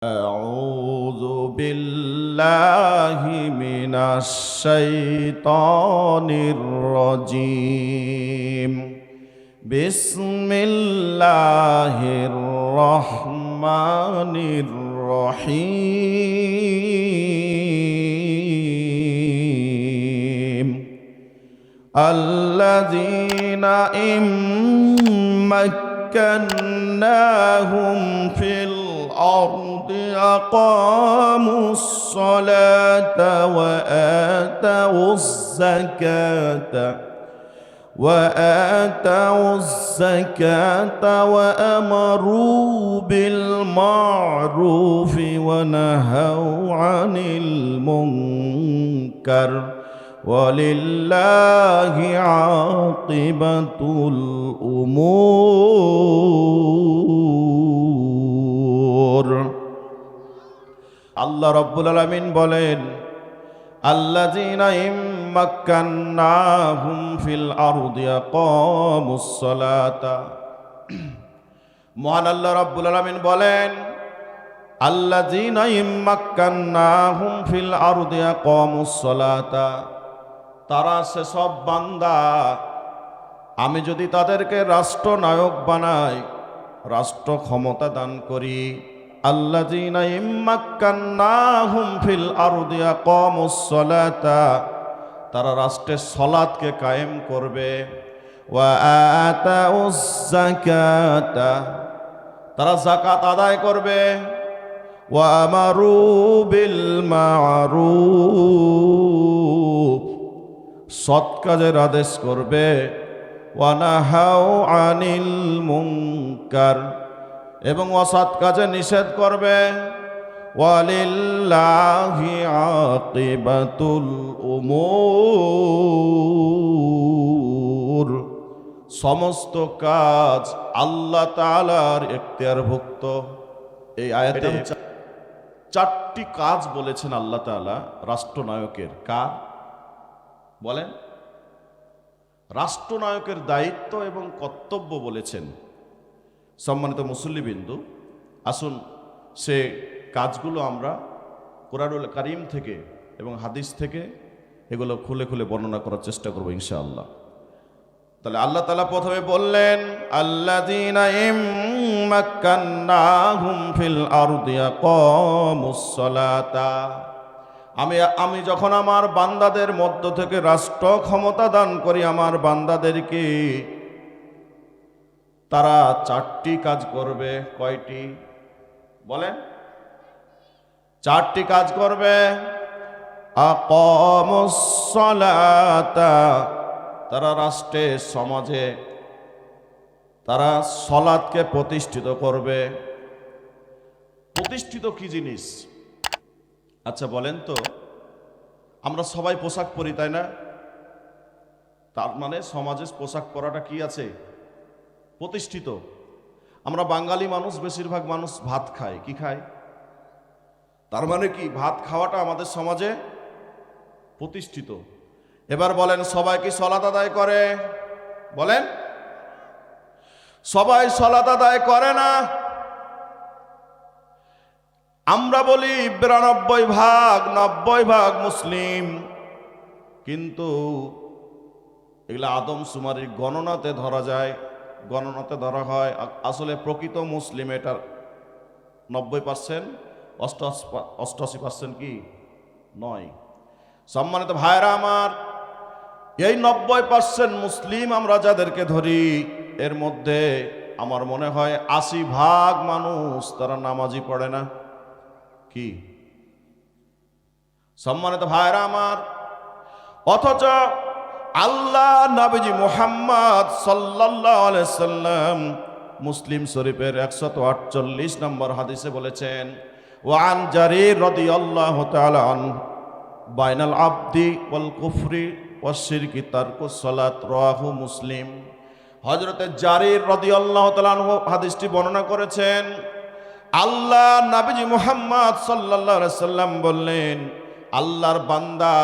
أعوذ بالله من الشيطان الرجيم. بسم الله الرحمن الرحيم. الذين إن مكناهم في الأرض أقاموا الصلاة وآتوا الزكاة وأمروا بالمعروف ونهوا عن المنكر ولله عاقبة الأمور. আল্লাহ রাব্বুল আলামিন বলেন, আল্লাযীনা ইম্মাক্কান্নাহুম ফিল আরদি আকামুস সালাতা। মহান আল্লাহ রাব্বুল আলামিন বলেন, আল্লাযীনা ইম্মাক্কান্নাহুম ফিল আরদি আকামুস সালাতা। তারা সেসব বান্দা, আমি যদি তাদেরকে রাষ্ট্রনায়ক বানাই, রাষ্ট্র ক্ষমতা দান করি। আল্লাযীনা ইম্মাক্কান্নাহুম ফিল আরদি আকামুস সালাতা, তারা রাষ্ট্রের সালাতকে কায়েম করবে। ওয়া আতাউজ যাকাতা, তারা যাকাত আদায় করবে। ওয়া আমারু বিল মা'রুফ, সৎ কাজের আদেশ করবে। ওয়া নাহাউ আনিল মুনকার, এবং অসৎ কাজে নিষেধ করবে। ওয়ালিল্লাহি আকিবাতুল উমুর, সমস্ত কাজ আল্লাহ তাআলার এখতিয়ারভুক্ত। এই আয়াতে চারটি কাজ বলেছেন আল্লাহ তাআলা রাষ্ট্রনায়কের। কার বলেন? রাষ্ট্রনায়কের দায়িত্ব এবং কর্তব্য বলেছেন। সম্মানিত মুসল্লিবিন্দু, আসুন সে কাজগুলো আমরা কোরআনুল কারীম থেকে এবং হাদিস থেকে এগুলো খুলে খুলে বর্ণনা করার চেষ্টা করব ইনশাআল্লাহ। তাহলে আল্লাহ তাআলা প্রথমে বললেন, আল্লাযীনা ইম্মাক্কান্নাহুম ফিল আরদি আকামুস সালাতা। আমি যখন আমার বান্দাদের মধ্য থেকে রাষ্ট্র ক্ষমতা দান করি আমার বান্দাদেরকে, তারা চারটি কাজ করবে। কয়টি বলেন? চারটি কাজ করবে। আকামুস সালাতা, তারা রাষ্ট্রে সমাজে তারা সালাতকে প্রতিষ্ঠিত করবে। প্রতিষ্ঠিত কি জিনিস? আচ্ছা বলেন তো, আমরা সবাই পোশাক পরি, তাই না? তার মানে সমাজে পোশাক পরাটা কি আছে? প্রতিষ্ঠিত। আমরা বাঙালি মানুষ, বেশিরভাগ মানুষ ভাত খায়। কি খায়? তার মানে কি ভাত খাওয়াটা আমাদের সমাজে প্রতিষ্ঠিত। এবার বলেন, সবাই কি সালাত আদায় করে? বলেন, সবাই সালাত আদায় করে না। আমরা বলি 90 ভাগ মুসলিম, কিন্তু এগুলা আদমশুমারির গণনাতে ধরা যায়, গণনাতে ধরা হয়। আসলে প্রকৃত মুসলিম এটার 90%, 88% কি নয়। সম্মানিত ভাইরা আমার, এই 90% মুসলিম আমরা যাদেরকে ধরি, এর মধ্যে আমার মনে হয় 80 ভাগ মানুষ তারা নামাজই পড়ে না। কি সম্মানিত ভাইরা আমার, অথচ আল্লাহ নবীজি মুহাম্মদ সাল্লাল্লাহু আলাইহি সাল্লাম মুসলিম শরীফের 148 নম্বর হাদিসে বলেছেন, ওয়ান জারির রাদিয়াল্লাহু তাআলা আন বাইনাল আবদি ওয়াল কুফরি ওয়াশ শিরকি তারকুস সালাত, রাওয়াহু মুসলিম। হযরতে জারির রাদিয়াল্লাহু তাআলা আনহু হাদিসটি বর্ণনা করেছেন। আল্লাহ নবীজি মুহাম্মদ সাল্লাল্লাহু আলাইহি সাল্লাম বললেন, আল্লাহর বান্দা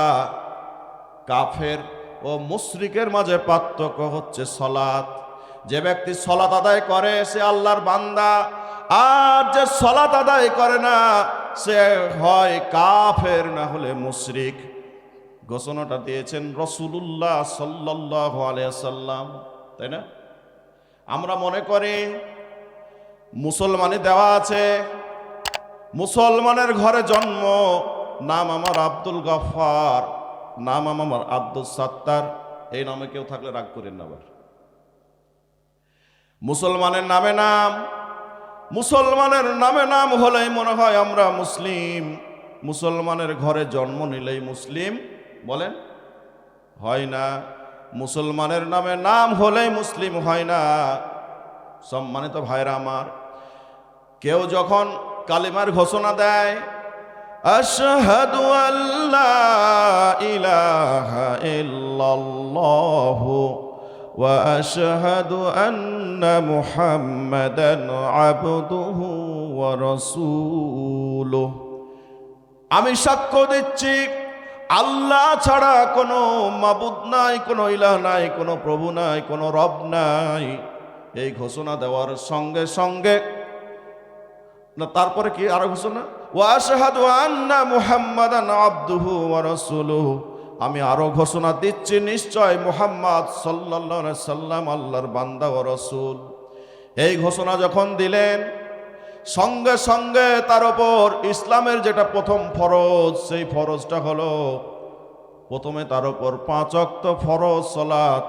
কাফের ও মুশরিকের মাঝে পার্থক্য হচ্ছে সালাত। যে ব্যক্তি সালাত আদায় করে সে আল্লাহর বান্দা, আর যে সালাত আদায় করে না সে হয় কাফের না হলে মুশরিক। ঘোষণাটা দিয়েছেন রাসূলুল্লাহ সাল্লাল্লাহু আলাইহি ওয়াসাল্লাম, তাই না? আমরা মনে করি মুসলমানি দেওয়া আছে, মুসলমানের ঘরে জন্ম, নাম আমার আব্দুল গফফার, নাম আমার আব্দুল সাত্তার, এই নামে কেউ থাকলে রাগ করেন না। আবার মুসলমানের নামে নাম, মুসলমানের নামে নাম হলেই মনে হয় আমরা মুসলিম। মুসলমানের ঘরে জন্ম নিলেই মুসলিম বলেন হয় না। মুসলমানের নামে নাম হলেই মুসলিম হয় না। সম্মানিত ভাইরা আমার, কেউ যখন কালিমার ঘোষণা দেয় আশহাদু আল্লা ইলাহা ইল্লাল্লাহু ওয়া আশহাদু আন্না মুহাম্মাদান আবদুহু ওয়া রাসূলুহু, আমি সাক্ষ্য দিচ্ছি আল্লাহ ছাড়া কোনো মাবুদ নাই, কোনো ইলাহ নাই, কোনো প্রভু নাই, কোনো রব নাই। এই ঘোষণা দেওয়ার সঙ্গে সঙ্গে না, তারপরে কি আরো ঘোষণা, ওয়া আশহাদু আন্না মুহাম্মাদান আবদুহু ওয়া রাসূলুহু, আমি আরো ঘোষণা দিচ্ছি নিশ্চয় মুহাম্মদ সাল্লাল্লাহু আলাইহি সাল্লাম আল্লাহর বান্দা ও রাসূল। এই ঘোষণা যখন দিলেন সঙ্গে সঙ্গে তার উপর ইসলামের যেটা প্রথম ফরজ, সেই ফরজটা হলো প্রথমে তার উপর 5 ওয়াক্ত ফরজ সালাত।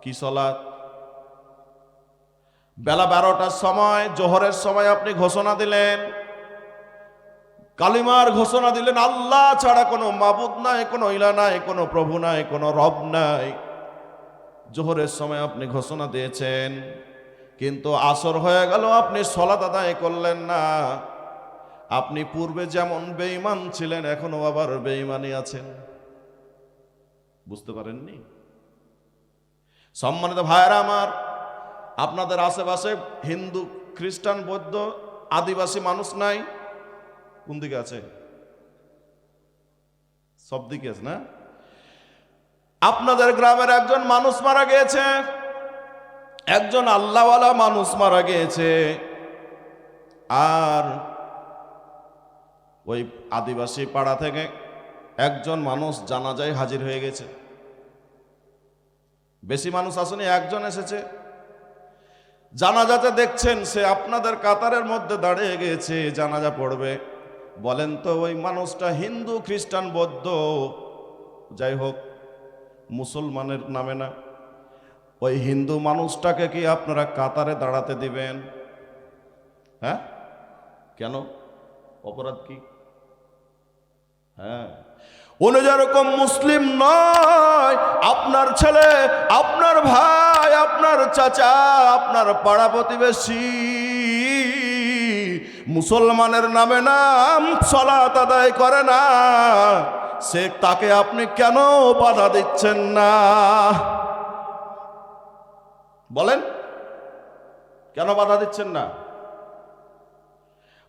কি সালাত? বেলা 12টার সময়, জোহরের সময় আপনি ঘোষণা দিলেন, কালিমার ঘোষণা দিলেন আল্লাহ ছাড়া কোনো মাবুদ নাই, কোনো ইলা নাই, কোনো প্রভু নাই, কোনো রব নাই। জোহরের সময় আপনি ঘোষণা দিয়েছেন, কিন্তু আসর হয়ে গেল আপনি সালাত আদায় করলেন না। আপনি পূর্বে যেমন বেঈমান ছিলেন এখনো আবার বেঈমানি আছেন। বুঝতে পারেননি? সম্মানিত ভাইরা আমার, আপনাদের আশেপাশে হিন্দু, খ্রিস্টান, বৌদ্ধ, আদিবাসী মানুষ নাই? কোন দিকে আছে? সব দিকে আছে না? আপনাদের গ্রামের একজন মানুষ মারা গিয়েছে, একজন আল্লাহওয়ালা মানুষ মারা গিয়েছে, আর ওই আদিবাসী পাড়া থেকে একজন মানুষ জানাজায় হাজির হয়ে গেছে। বেশি মানুষ আসেনি, একজন এসেছে। জানাজাতে দেখছেন সে আপনাদের কাতারের মধ্যে দাঁড়িয়ে গিয়েছে, জানাজা পড়বে। বলেন তো ওই মানুষটা হিন্দু, খ্রিস্টান, বৌদ্ধ, যাই হোক মুসলমানের নামে না, ওই হিন্দু মানুষটাকে কি আপনারা কাতারে দাঁড়াতে দিবেন? হ্যাঁ, কেন? অপরাধ কি? হ্যাঁ, উনি যেরকম মুসলিম নয়, আপনার ছেলে, আপনার ভাই, আপনার চাচা, আপনার পাড়া প্রতিবেশী মুসলমানের নামে নাম সালাত আদায় করে না, সে তাকে আপনি কেন বাধা দিচ্ছেন না? বলেন, কেন বাধা দিচ্ছেন না?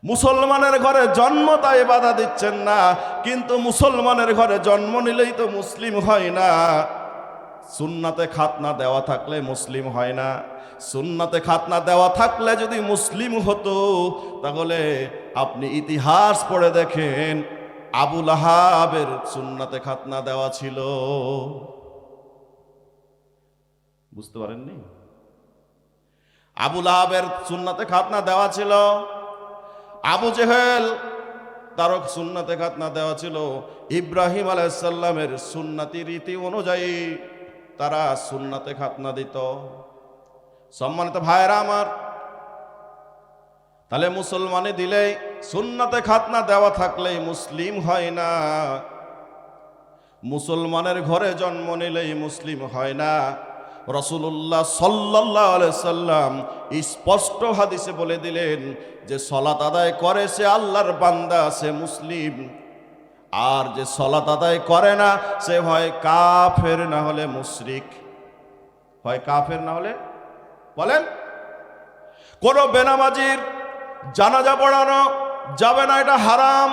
মুসলমানের ঘরে জন্ম তাই বাধা দিচ্ছেন না, কিন্তু মুসলমানের ঘরে জন্ম নিলেই তো মুসলিম হয় না। সুন্নাতে খাতনা দেওয়া থাকলে মুসলিম হয় না। সুন্নাতে খাতনা দেওয়া থাকলে যদি মুসলিম হতো, তাহলে আপনি ইতিহাস পড়ে দেখেন আবু লাহাবের সুন্নাতে খাতনা দেওয়া ছিল। বুঝতে পারেননি? আবু লাহাবের সুন্নাতে খাতনা দেওয়া ছিল। আবু জেহেল তার সুন্নাতে খাতনা দেওয়া ছিল। ইব্রাহিম আলাইহিস সালামের সুন্নতি রীতি অনুযায়ী তারা সুন্নাতে খাতনা দিত। সম্মানিত ভাইরা আমার, তাহলে মুসলমানে দিলেই, সুন্নাতে খাতনা দেওয়া থাকলেই মুসলিম হয় না। মুসলমানের ঘরে জন্ম নিলেই মুসলিম হয় না। রাসূলুল্লাহ সাল্লাল্লাহু আলাইহি সাল্লাম স্পষ্ট হাদিসে বলে দিলেন যে সালাত আদায় করে সে আল্লাহর বান্দা, সে মুসলিম। আর যে সালাত আদায় করে না সে হয় কাফের না হলে মুশরিক। হয় কাফের না হলে, বলেন, কোন বেনামাজির জানাজা পড়ানো যাবে না, এটা হারাম।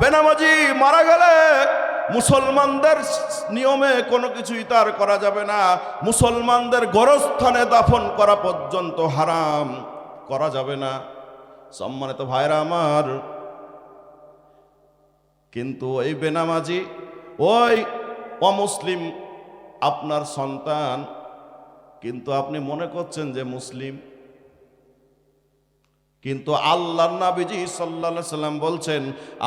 বেনামাজি মারা গেলে মুসলমানদের নিয়মে কোনো কিছুই তার করা যাবে না। মুসলমানদের গোরস্থানে দাফন করা পর্যন্ত হারাম, করা যাবে না। সম্মানিত ভাইরা আমার, কিন্তু ওই বেনামাজি, ওই অমুসলিম আপনার সন্তান, কিন্তু আপনি মনে করছেন যে মুসলিম, কিন্তু আল্লাহর নবীজি সাল্লাল্লাহু আলাইহি সাল্লাম বলছেন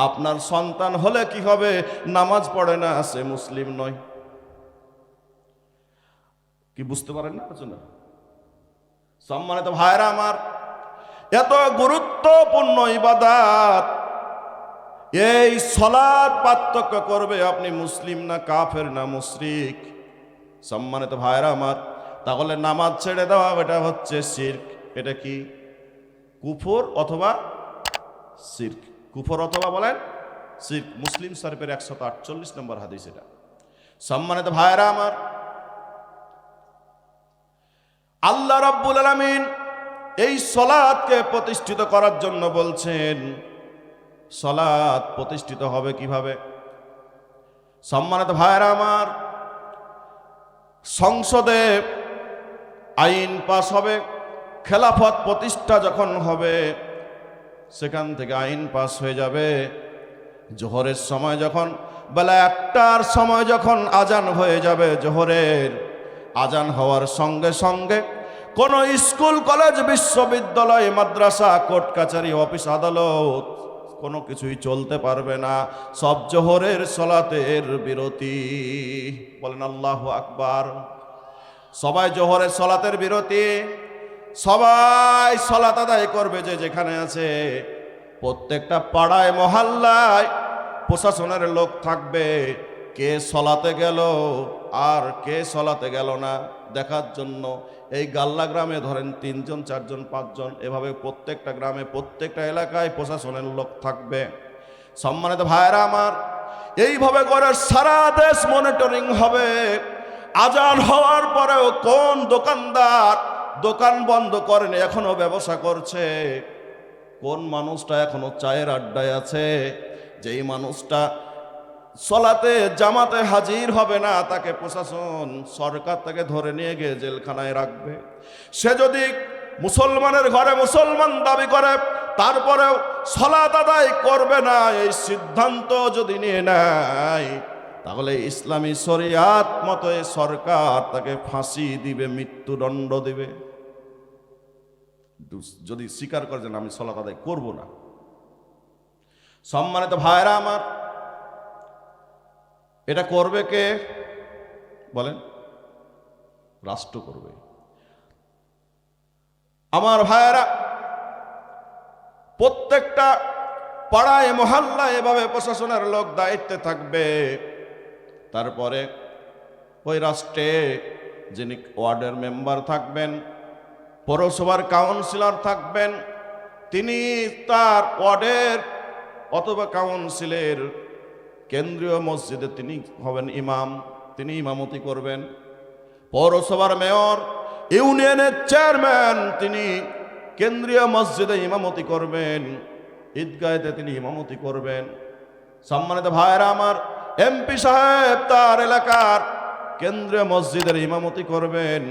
আপনার সন্তান হলে কি হবে, নামাজ পড়ে না, সে মুসলিম নয়। কি বুঝতে পারেন না? সম্মানিত ভাইরা আমার, এত গুরুত্বপূর্ণ ইবাদত, এই সালাত পার্থক্য করবে আপনি মুসলিম না কাফের না মুশরিক। সম্মানিত ভাইরা আমার, তাহলে নামাজ ছেড়ে দেওয়া এটা হচ্ছে শিরক। এটা কি? কুফর অথবা শিরক। কুফর অথবা বলেন শিরক। মুসলিম শরীফের 148 নম্বর হাদিস এটা। সম্মানিত ভাইরা আমার, আল্লাহ রাব্বুল আলামিন এই সালাতকে প্রতিষ্ঠিত করার জন্য বলছেন। সালাত প্রতিষ্ঠিত হবে কিভাবে? সম্মানিত ভাইরা আমার, সংসদে আইন পাস হবে, খেলাফত প্রতিষ্ঠা যখন হবে, সেখান থেকে আইন পাস হয়ে যাবে। জোহরের সময় যখন বেলা 1টার সময় যখন আজান হয়ে যাবে, জোহরের আজান হওয়ার সঙ্গে সঙ্গে কোনো স্কুল কলেজ বিশ্ববিদ্যালয় মাদ্রাসা কোর্ট কাছারি অফিস আদালত কোনো কিছুই চলতে পারবে না, সব জোহরের সালাতের বিরতি। বলেন আল্লাহু আকবার। সবাই জোহরের সালাতের বিরতি, সবাই সালাত আদায় করবে যে যেখানে আছে। প্রত্যেকটা পাড়ায় মহল্লায় প্রশাসনের লোক থাকবে, কে সালাতে গেল আর কে সালাতে গেল না দেখার জন্য। এই গাল্লা গ্রামে ধরেন 3 জন 4 জন 5 জন, এভাবে প্রত্যেকটা গ্রামে প্রত্যেকটা এলাকায় প্রশাসনের লোক থাকবে। সম্মানিত ভাইরা আমার, এইভাবে করে সারা দেশ মনিটরিং হবে। আজান হওয়ার পরেও কোন দোকানদার দোকান বন্ধ করেন এখনো ব্যবসা করছে, কোন মানুষটা এখনো চায়ের আড্ডায় আছে, যেই মানুষটা সলাতে জামাতে হাজির হবে না, তাকে প্রশাসন সরকার তাকে ধরে নিয়ে গিয়ে জেলখানায় রাখবে। সে যদি মুসলমানের ঘরে মুসলমান দাবি করে, তারপরেও সলাত আদায় করবে না, এই সিদ্ধান্ত যদি নিয়ে নেয়, তাহলে ইসলামী শরিয়াত মতে সরকার তাকে ফাঁসি দিবে, মৃত্যুদণ্ড দিবে। যদি স্বীকার করে যে আমি সলাত আদায় করব না। সম্মানিত ভাইরা আমার, এটা করবে কে বলেন? রাষ্ট্র করবে। আমার ভাইয়েরা, প্রত্যেকটা পাড়ায় মহল্লায় এভাবে প্রশাসনের লোক দায়িত্বে থাকবে। তারপরে ওই রাষ্ট্রে যিনি ওয়ার্ডের মেম্বার থাকবেন, পৌরসভার কাউন্সিলর থাকবেন, তিনি তার ওয়ার্ডের অথবা কাউন্সিলের কেন্দ্রীয় মসজিদে তিনি হবেন ইমাম, তিনি ইমামতি করবেন। পৌরসভার মেয়র, ইউনিয়নের চেয়ারম্যান, তিনি কেন্দ্রীয় মসজিদে ইমামতি করবেন, ঈদগাহেতে তিনি ইমামতি করবেন। সম্মানিত ভাইরা আমার, এমপি সাহেব তার এলাকার কেন্দ্রীয় মসজিদের ইমামতি করবেন।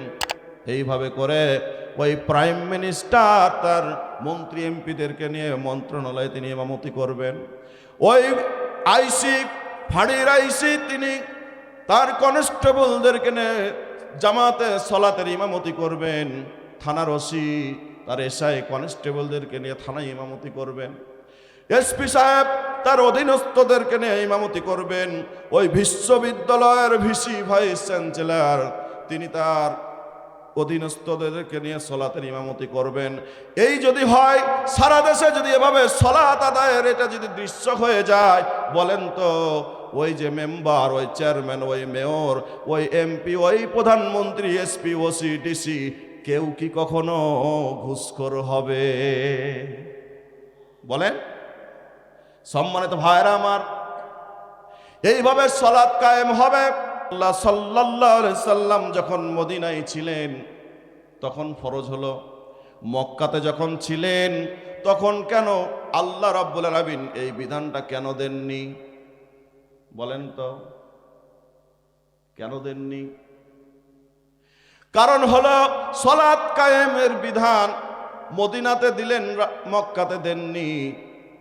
এইভাবে করে ওই প্রাইম মিনিস্টার তার মন্ত্রী এমপিদেরকে নিয়ে মন্ত্রণালয়ে তিনি ইমামতি করবেন। ওই আইসি, ফাঁড়ির আইসি, তিনি তার কনস্টেবলদেরকে নিয়ে জামাতে সলাতের ইমামতি করবেন। থানার ওসি তার এসআই কনস্টেবলদেরকে নিয়ে থানায় ইমামতি করবেন। এসপি সাহেব তার অধীনস্থদেরকে নিয়ে ইমামতি করবেন। ওই বিশ্ববিদ্যালয়ের ভিসি ভাইস চ্যান্সেলর, তিনি তার অধীনস্থদেরকে নিয়ে সলাতের ইমামতি করবেন। এই যদি হয়, সারা দেশে যদি এভাবে সলাত আদায়ের এটা যদি দৃশ্য হয়ে যায়, বলেন তো ওই যে মেম্বার, ওই চেয়ারম্যান, ওই মেয়র, ওই এমপি, ওই প্রধানমন্ত্রী, এসপি, ওসি, ডিসি, কেউ কি কখনো ঘুষখোর হবে? বলেন। সম্মানিত ভাইরা আমার, এইভাবে সালাত কায়েম হবে। আল্লাহ সাল্লাল্লাহু আলাইহি সাল্লাম যখন মদিনায় ছিলেন তখন ফরজ হলো। মক্কাতে যখন ছিলেন তখন কেন আল্লাহ রাব্বুল আলামিন এই বিধানটা কেন দেননি? বলেন তো কেন দেননি? কারণ হলো সালাত কায়েমের বিধান মদিনাতে দিলেন, মক্কাতে দেননি।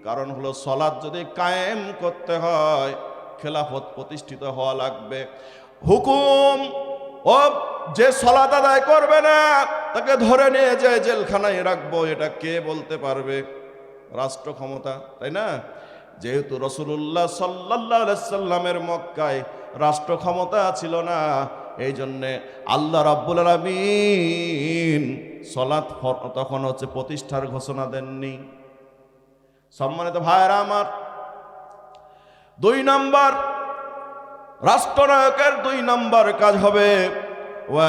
কারণ হলো সলাৎ যদি কায়েম করতে হয় খেলাফত প্রতিষ্ঠিত হওয়া লাগবে। হুকুম ও যে সলাৎ আদায় করবে না তাকে ধরে নিয়ে যায় জেলখানায় রাখবো, এটা কে বলতে পারবে? রাষ্ট্র ক্ষমতা, তাই না? যেহেতু রাসূলুল্লাহ সাল্লাল্লাহু আলাইহি সাল্লামের মক্কায় রাষ্ট্র ক্ষমতা ছিল না, এই জন্যে আল্লাহ রাব্বুল আলামিন সলাৎ তখন হচ্ছে প্রতিষ্ঠার ঘোষণা দেননি। সম্মানিত ভাইরা আমার, 2 নম্বর রাষ্ট্রনায়কের 2 নম্বর কাজ হবে ওয়া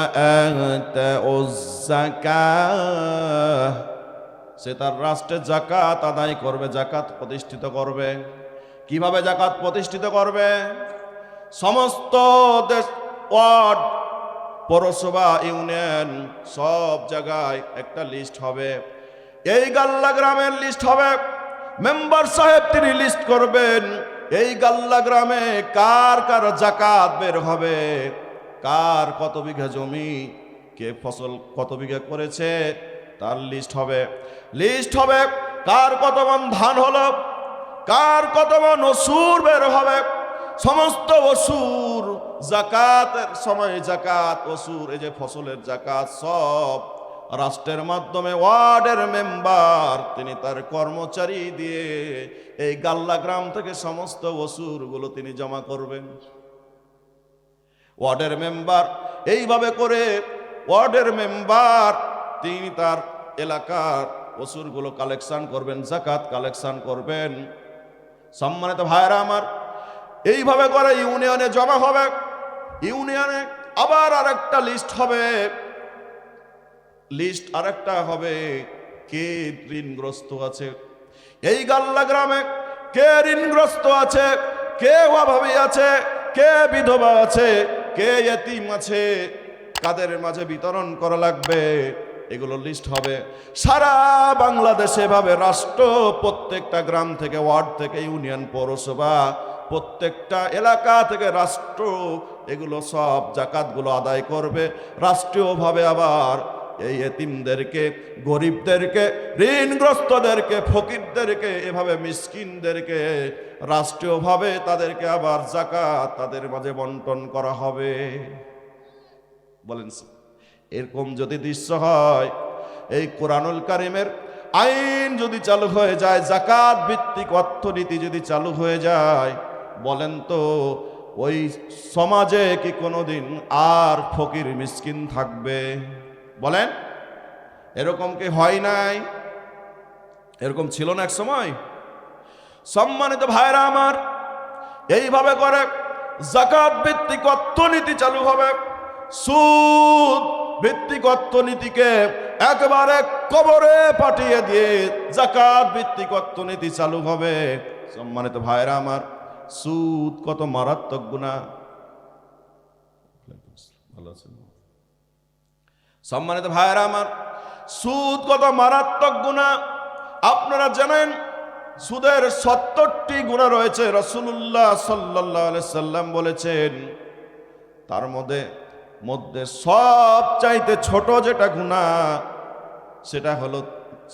আতাউয যাকাত, সে তার রাষ্ট্রে যাকাত আদায় করবে, যাকাত প্রতিষ্ঠিত করবে। কিভাবে যাকাত প্রতিষ্ঠিত করবে? সমস্ত দেশ, ওয়ার্ড, পৌরসভা, ইউনিয়ন সব জায়গায় একটা লিস্ট হবে। এই গাল্লা গ্রামের লিস্ট হবে, মেম্বার সাহেব তিনি লিস্ট করবেন এই গাল্লা গ্রামে কার কার যাকাত বের হবে, কার কত বিঘা জমি, কে ফসল কত বিঘা করেছে তার লিস্ট হবে। লিস্ট হবে কার কত মণ ধান হলো, কার কত মণ অসুর বের হবে। সমস্ত অসুর যাকাতের সময় যাকাত, অসুর, এই যে ফসলের যাকাত সব রাষ্ট্রের মাধ্যমে ওয়ার্ডের মেম্বার তিনি তার কর্মচারী দিয়ে এই গাল্লা গ্রাম থেকে সমস্ত অসুরগুলো তিনি জমা করবেন। ওয়ার্ডের মেম্বার এইভাবে করে ওয়ার্ডের মেম্বার তিনি তার এলাকার অসুরগুলো কালেকশন করবেন, যাকাত কালেকশন করবেন। সম্মানিত ভাইরা আমার, এইভাবে করে ইউনিয়নে জমা হবে। ইউনিয়নে আবার আরেকটা লিস্ট হবে, লিস্ট আরেকটা হবে কে ঋণগ্রস্ত আছে এই গাল্লা গ্রামে, কে ঋণগ্রস্ত আছে, কে অভাবী আছে, কে বিধবা আছে, কে ইতিম আছে, কাদের মাঝে বিতরণ করা লাগবে, এগুলো লিস্ট হবে। সারা বাংলাদেশে এভাবে রাষ্ট্র প্রত্যেকটা গ্রাম থেকে, ওয়ার্ড থেকে, ইউনিয়ন, পৌরসভা, প্রত্যেকটা এলাকা থেকে রাষ্ট্র এগুলো সব যাকাতগুলো আদায় করবে। রাষ্ট্রীয়ভাবে আবার এই এতিমদেরকে, গরিবদেরকে, ঋণগ্রস্তদেরকে, ফকিরদেরকে, এভাবে মিসকিনদেরকে রাষ্ট্রীয়ভাবে তাদেরকে আবার যাকাত তাদের মাঝে বন্টন করা হবে। বলেন, এরকম যদি দৃশ্য হয়, এই কোরআনুল কারীমের আইন যদি চালু হয়ে যায়, যাকাত ভিত্তিক অর্থনীতি যদি চালু হয়ে যায়, বলেন তো ওই সমাজে কি কোনোদিন আর ফকির মিসকিন থাকবে? বলেন, এরকম কি হয় নাই? এরকম ছিল না এক সময়? সম্মানিত ভাইরা আমার, এইভাবে করে যাকাত ভিত্তিক অর্থনীতি চালু হবে। সুদ ভিত্তিক অর্থনীতিকে একেবারে কবরে পাঠিয়ে দিয়ে যাকাত ভিত্তিক অর্থনীতি চালু হবে। সম্মানিত ভাইরা আমার, সুদ কত মারাত্মক গুনাহ। ভালো আছেন? সম্মানিত ভাইরা আমার, সুদ কত মারাত্মক গুনাহ আপনারা জানেন। সুদের 70টি গুনাহ রয়েছে, রাসূলুল্লাহ সাল্লাল্লাহু আলাইহি সাল্লাম বলেছেন। তার মধ্যে সবচাইতে ছোট যেটা গুনাহ সেটা হলো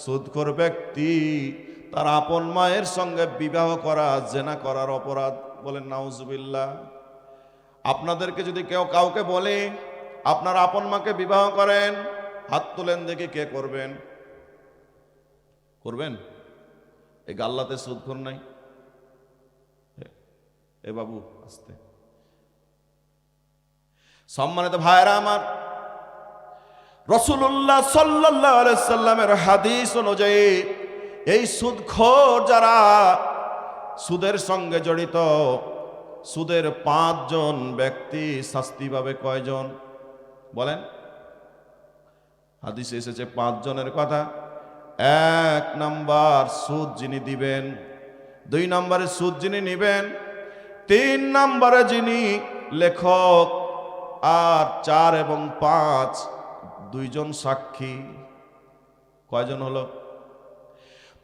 সুদখোর ব্যক্তি তার আপন মায়ের সঙ্গে বিবাহ করা, জেনা করার অপরাধ। বলেন নাউজুবিল্লাহ। আপনাদেরকে যদি কেউ কাউকে বলে আপনার আপন মাকে বিবাহ করেন, হাত তোলেন দেখি কে করবেন? করবেন? এই গাল্লাতে সুদখোর নাই? এ বাবু আস্তে। সম্মানিত ভাইরা আমার, রাসূলুল্লাহ সাল্লাল্লাহু আলাইহি সাল্লামের হাদিস অনুযায়ী এই সুদখোর যারা সুদের সঙ্গে জড়িত, সুদের 5 জন ব্যক্তি শাস্তি পাবে। কয়জন? বলেন। হাদিসে এসেছে 5 জনের কথা। 1 নাম্বার সুদ যিনি দিবেন, 2 নম্বরে সুদ যিনি নিবেন, 3 নম্বরে যিনি লেখক, আর 4 এবং 5 2 জন সাক্ষী। কয়জন হলো?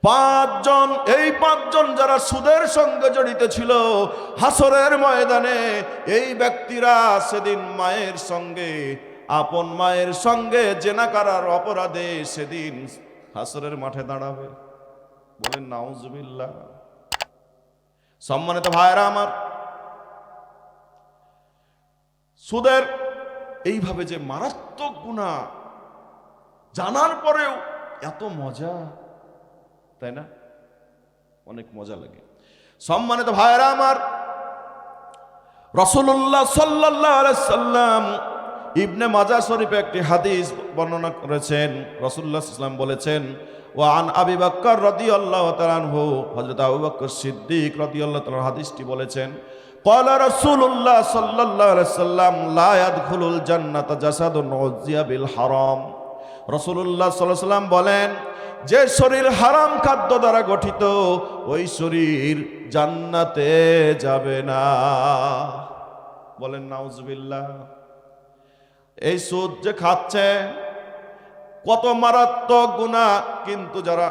5 জন। এই 5 জন যারা সুদের সঙ্গে জড়িত ছিল, হাসরের ময়দানে এই ব্যক্তিরা সেদিন মায়ের সঙ্গে, আপন মায়ের সঙ্গে জেনা করার অপরাধে সেদিন হাসরের মাঠে দাঁড়াবে। বলেন নাউজুবিল্লাহ। সম্মানিত ভাইরা আমার, সুদের এইভাবে যে মারাত্মক গুনাহ, জানার পরেও এত মজা, তাই না? অনেক মজা লাগে। সম্মানিত ভাইরা আমার, রাসূলুল্লাহ সাল্লাল্লাহু আলাইহি সাল্লাম ইবনে মাজাহ শরীফে একটি হাদিস বর্ণনা করেছেন। রাসূলুল্লাহ সাল্লাল্লাহু আলাইহি ওয়াসাল্লাম বলেছেন, ওয়া আন আবি বকর রাদিয়াল্লাহু তাআলা আনহু, হযরত আবু বকর সিদ্দিক রাদিয়াল্লাহু তাআলা হাদিসটি বলেছেন, ক্বালা রাসূলুল্লাহ সাল্লাল্লাহু আলাইহি ওয়াসাল্লাম লা ইয়াদখুলুল জান্নাতা জাসাদুন উযিয়া বিল হারাম। রাসূলুল্লাহ সাল্লাল্লাহু আলাইহি ওয়াসাল্লাম বলেন, যে শরীর হারাম খাদ্য দ্বারা গঠিত, ওই শরীর জান্নাতে যাবে না। বলেন নাউজুবিল্লাহ। এই সুদ যে খাচ্ছে কত মারাত্মক গুনাহ, কিন্তু যারা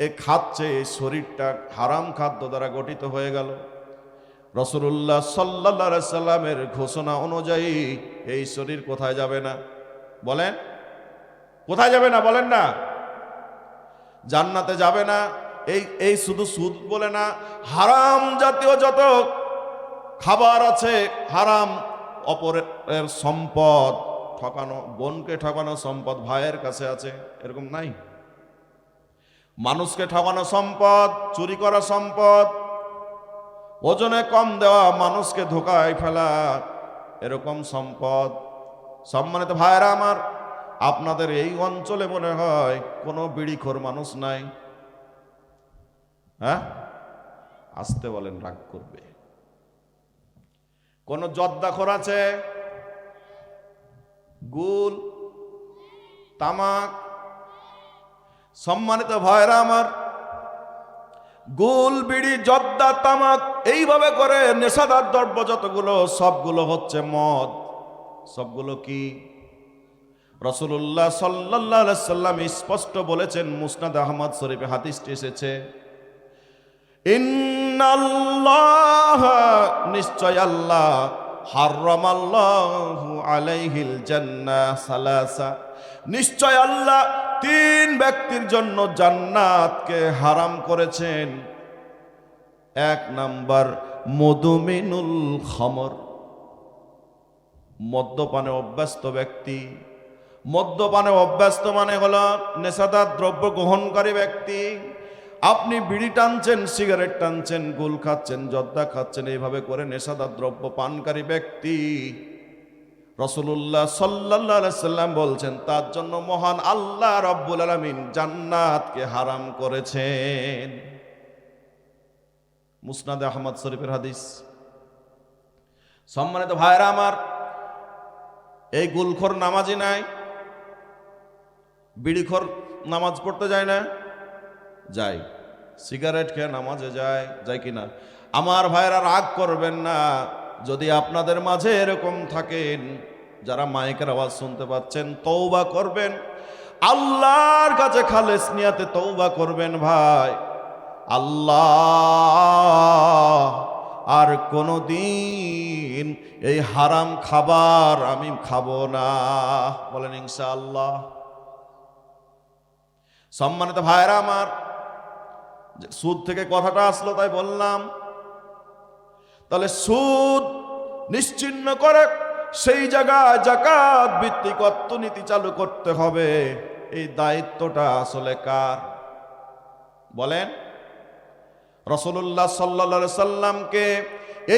এই খাচ্ছে, এই শরীরটা হারাম খাদ্য দ্বারা গঠিত হয়ে গেল। রাসূলুল্লাহ সাল্লাল্লাহু আলাইহি সাল্লামের ঘোষণা অনুযায়ী এই শরীর কোথায় যাবে না? বলেন কোথায় যাবে না? বলেন না। জান্নাতে যাবে না। এই শুধু সুদ বলে না, হারাম জাতীয় যত খাবার আছে, হারাম, অপরের সম্পদ, ঠকানো, বোনকে ঠকানো সম্পদ ভাইয়ের কাছে আছে, এরকম নাই? মানুষকে ঠকানো সম্পদ, চুরি করা সম্পদ, ওজনে কম দেওয়া, মানুষকে ধোকায় ফেলা, এরকম সম্পদ। সম্মানিত ভাইরা আমার, আপনাদের এই অঞ্চলে মনে হয় কোনো বিড়িখোর মানুষ নাই? হ্যাঁ, আসতে বলেন, রাগ করবে। কোন জর্দাখোর আছে? গুল, তামাক। সম্মানিত ভাইরা আমার, গুল, বিড়ি, জর্দা, তামাক, এইভাবে করে নেশাদার দ্রব্য যতগুলো, সবগুলো হচ্ছে মদ। সবগুলো কি? রাসূলুল্লাহ সাল্লাল্লাহু আলাইহি সাল্লাম স্পষ্ট বলেছেন, মুসনাদ আহমদ শরীফে হাদিসটি এসেছে, ইন্নাল্লাহ, নিশ্চয় আল্লাহ, হারামাল্লাহু আলাইহিল জান্নাহ সালাসা, নিশ্চয় আল্লাহ তিন ব্যক্তির জন্য জান্নাতকে হারাম করেছেন। এক নাম্বার, মদুমিনুল খামর, মদ্যপানে অভ্যস্ত ব্যক্তি। মদ্যপানে অভ্যস্ত মানে হলো নেশাদার দ্রব্য গ্রহণকারী ব্যক্তি। আপনি বিড়ি টানছেন, সিগারেট টানছেন, গুল খাচ্ছেন, জর্দা খাচ্ছেন, এইভাবে করে নেশাদার দ্রব্য পানকারী ব্যক্তি, রাসূলুল্লাহ সাল্লাল্লাহু আলাইহি সাল্লাম বলছেন, তার জন্য মহান আল্লাহ রাব্বুল আলামিন জান্নাতকে হারাম করেছেন। মুসনাদে আহমদ শরীফের হাদিস। সম্মানিত ভাইরা আমার, এই গুলখোর নামাজি নাই? বিড়িখোর নামাজ পড়তে যায় না? যায়। সিগারেট খেয়ে নামাজে যায়, যায় কিনা? আমার ভাইরা রাগ করবেন না, যদি আপনাদের মাঝে এরকম থাকেন, যারা মাইকের আওয়াজ শুনতে পাচ্ছেন, তওবা করবেন, আল্লাহর কাছে খালেস নিয়াতে তওবা করবেন ভাই। আল্লাহ, আর কোনদিন এই হারাম খাবার আমি খাবো না। বলেন ইনশাআল্লাহ। সম্মানিত ভাইরা আমার, সুদ থেকে কথাটা আসলো তাই বললাম। তাহলে সুদ নিশ্চিহ্ন করে সেই জায়গায় যাকাত ভিত্তিক অর্থনীতি চালু করতে হবে। এই দায়িত্বটা আসলে কার? বলেন। রাসূলুল্লাহ সাল্লাল্লাহু আলাইহি সাল্লামকে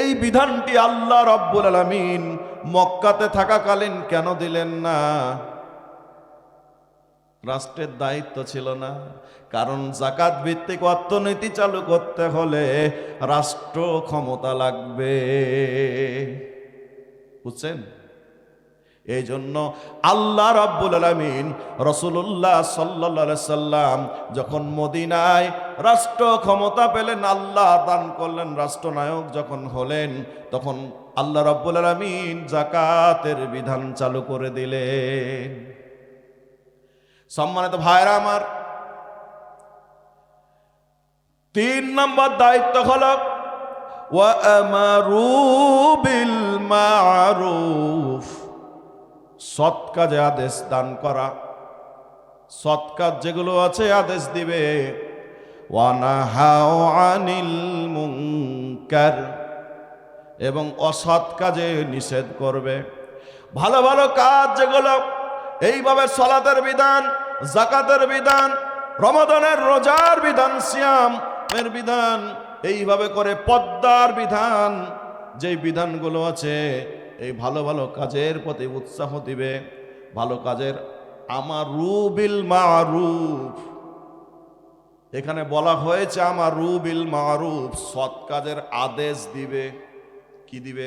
এই বিধানটি আল্লাহ রাব্বুল আলামিন মক্কাতে থাকাকালীন কেন দিলেন না? রাষ্ট্রের দায়িত্ব ছিল না? কারণ যাকাত ভিত্তিক অর্থনীতি চালু করতে হলে রাষ্ট্র ক্ষমতা লাগবে, বুঝছেন? এই জন্য আল্লাহ রাব্বুল আলামিন রাসূলুল্লাহ সাল্লাল্লাহু আলাইহি সাল্লাম যখন মদিনায় রাষ্ট্র ক্ষমতা পেলেন, আল্লাহ দান করলেন, রাষ্ট্রনায়ক যখন হলেন, তখন আল্লাহ রাব্বুল আলামিন যাকাতের বিধান চালু করে দিলেন। সম্মানিত ভাইরা আমার, 3 নম্বর দায়িত্ব হলো ওয়া আমারু বিল মারুফ, সৎ কাজে আদেশ দান করা। সৎ কাজ যেগুলো আছে আদেশ দিবে, ওয়ানাহাউ আনিল মুনকার, এবং অসৎ কাজে নিষেধ করবে। ভালো ভালো কাজ যেগুলো, এইভাবে সালাতের বিধান, যাকাতের বিধান, রমাদানের রোজার বিধান, সিয়ামের বিধান, এইভাবে করে পদ্মার বিধান, যেই বিধানগুলো আছে, এই ভালো ভালো কাজের প্রতি উৎসাহ দিবে। ভালো কাজের আমারু বিল মারুফ, এখানে বলা হয়েছে আমারু বিল মারুফ, সৎ কাজের আদেশ দিবে। কি দিবে?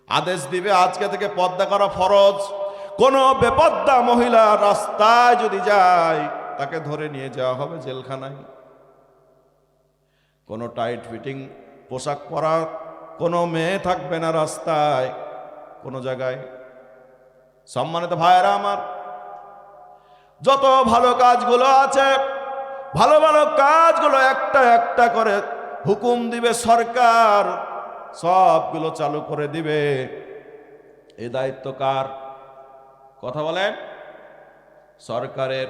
আদেশ দিবে। আজকে থেকে পর্দা করা ফরজ। কোন বেপর্দা মহিলা রাস্তায় যদি যায়, তাকে ধরে নিয়ে যাওয়া হবে জেলখানায়। কোনো টাইট ফিটিং পোশাক পরা কোনো মেয়ে থাকবে না রাস্তায়, কোনো জায়গায়। সম্মানিত ভাইয়েরা আমার, যত ভালো কাজগুলো আছে, ভালো ভালো কাজগুলো একটা একটা করে হুকুম দিবে সরকার, সবগুলো চালু করে দিবে। এই দায়িত্ব কার? কথা বলেন। সরকারের।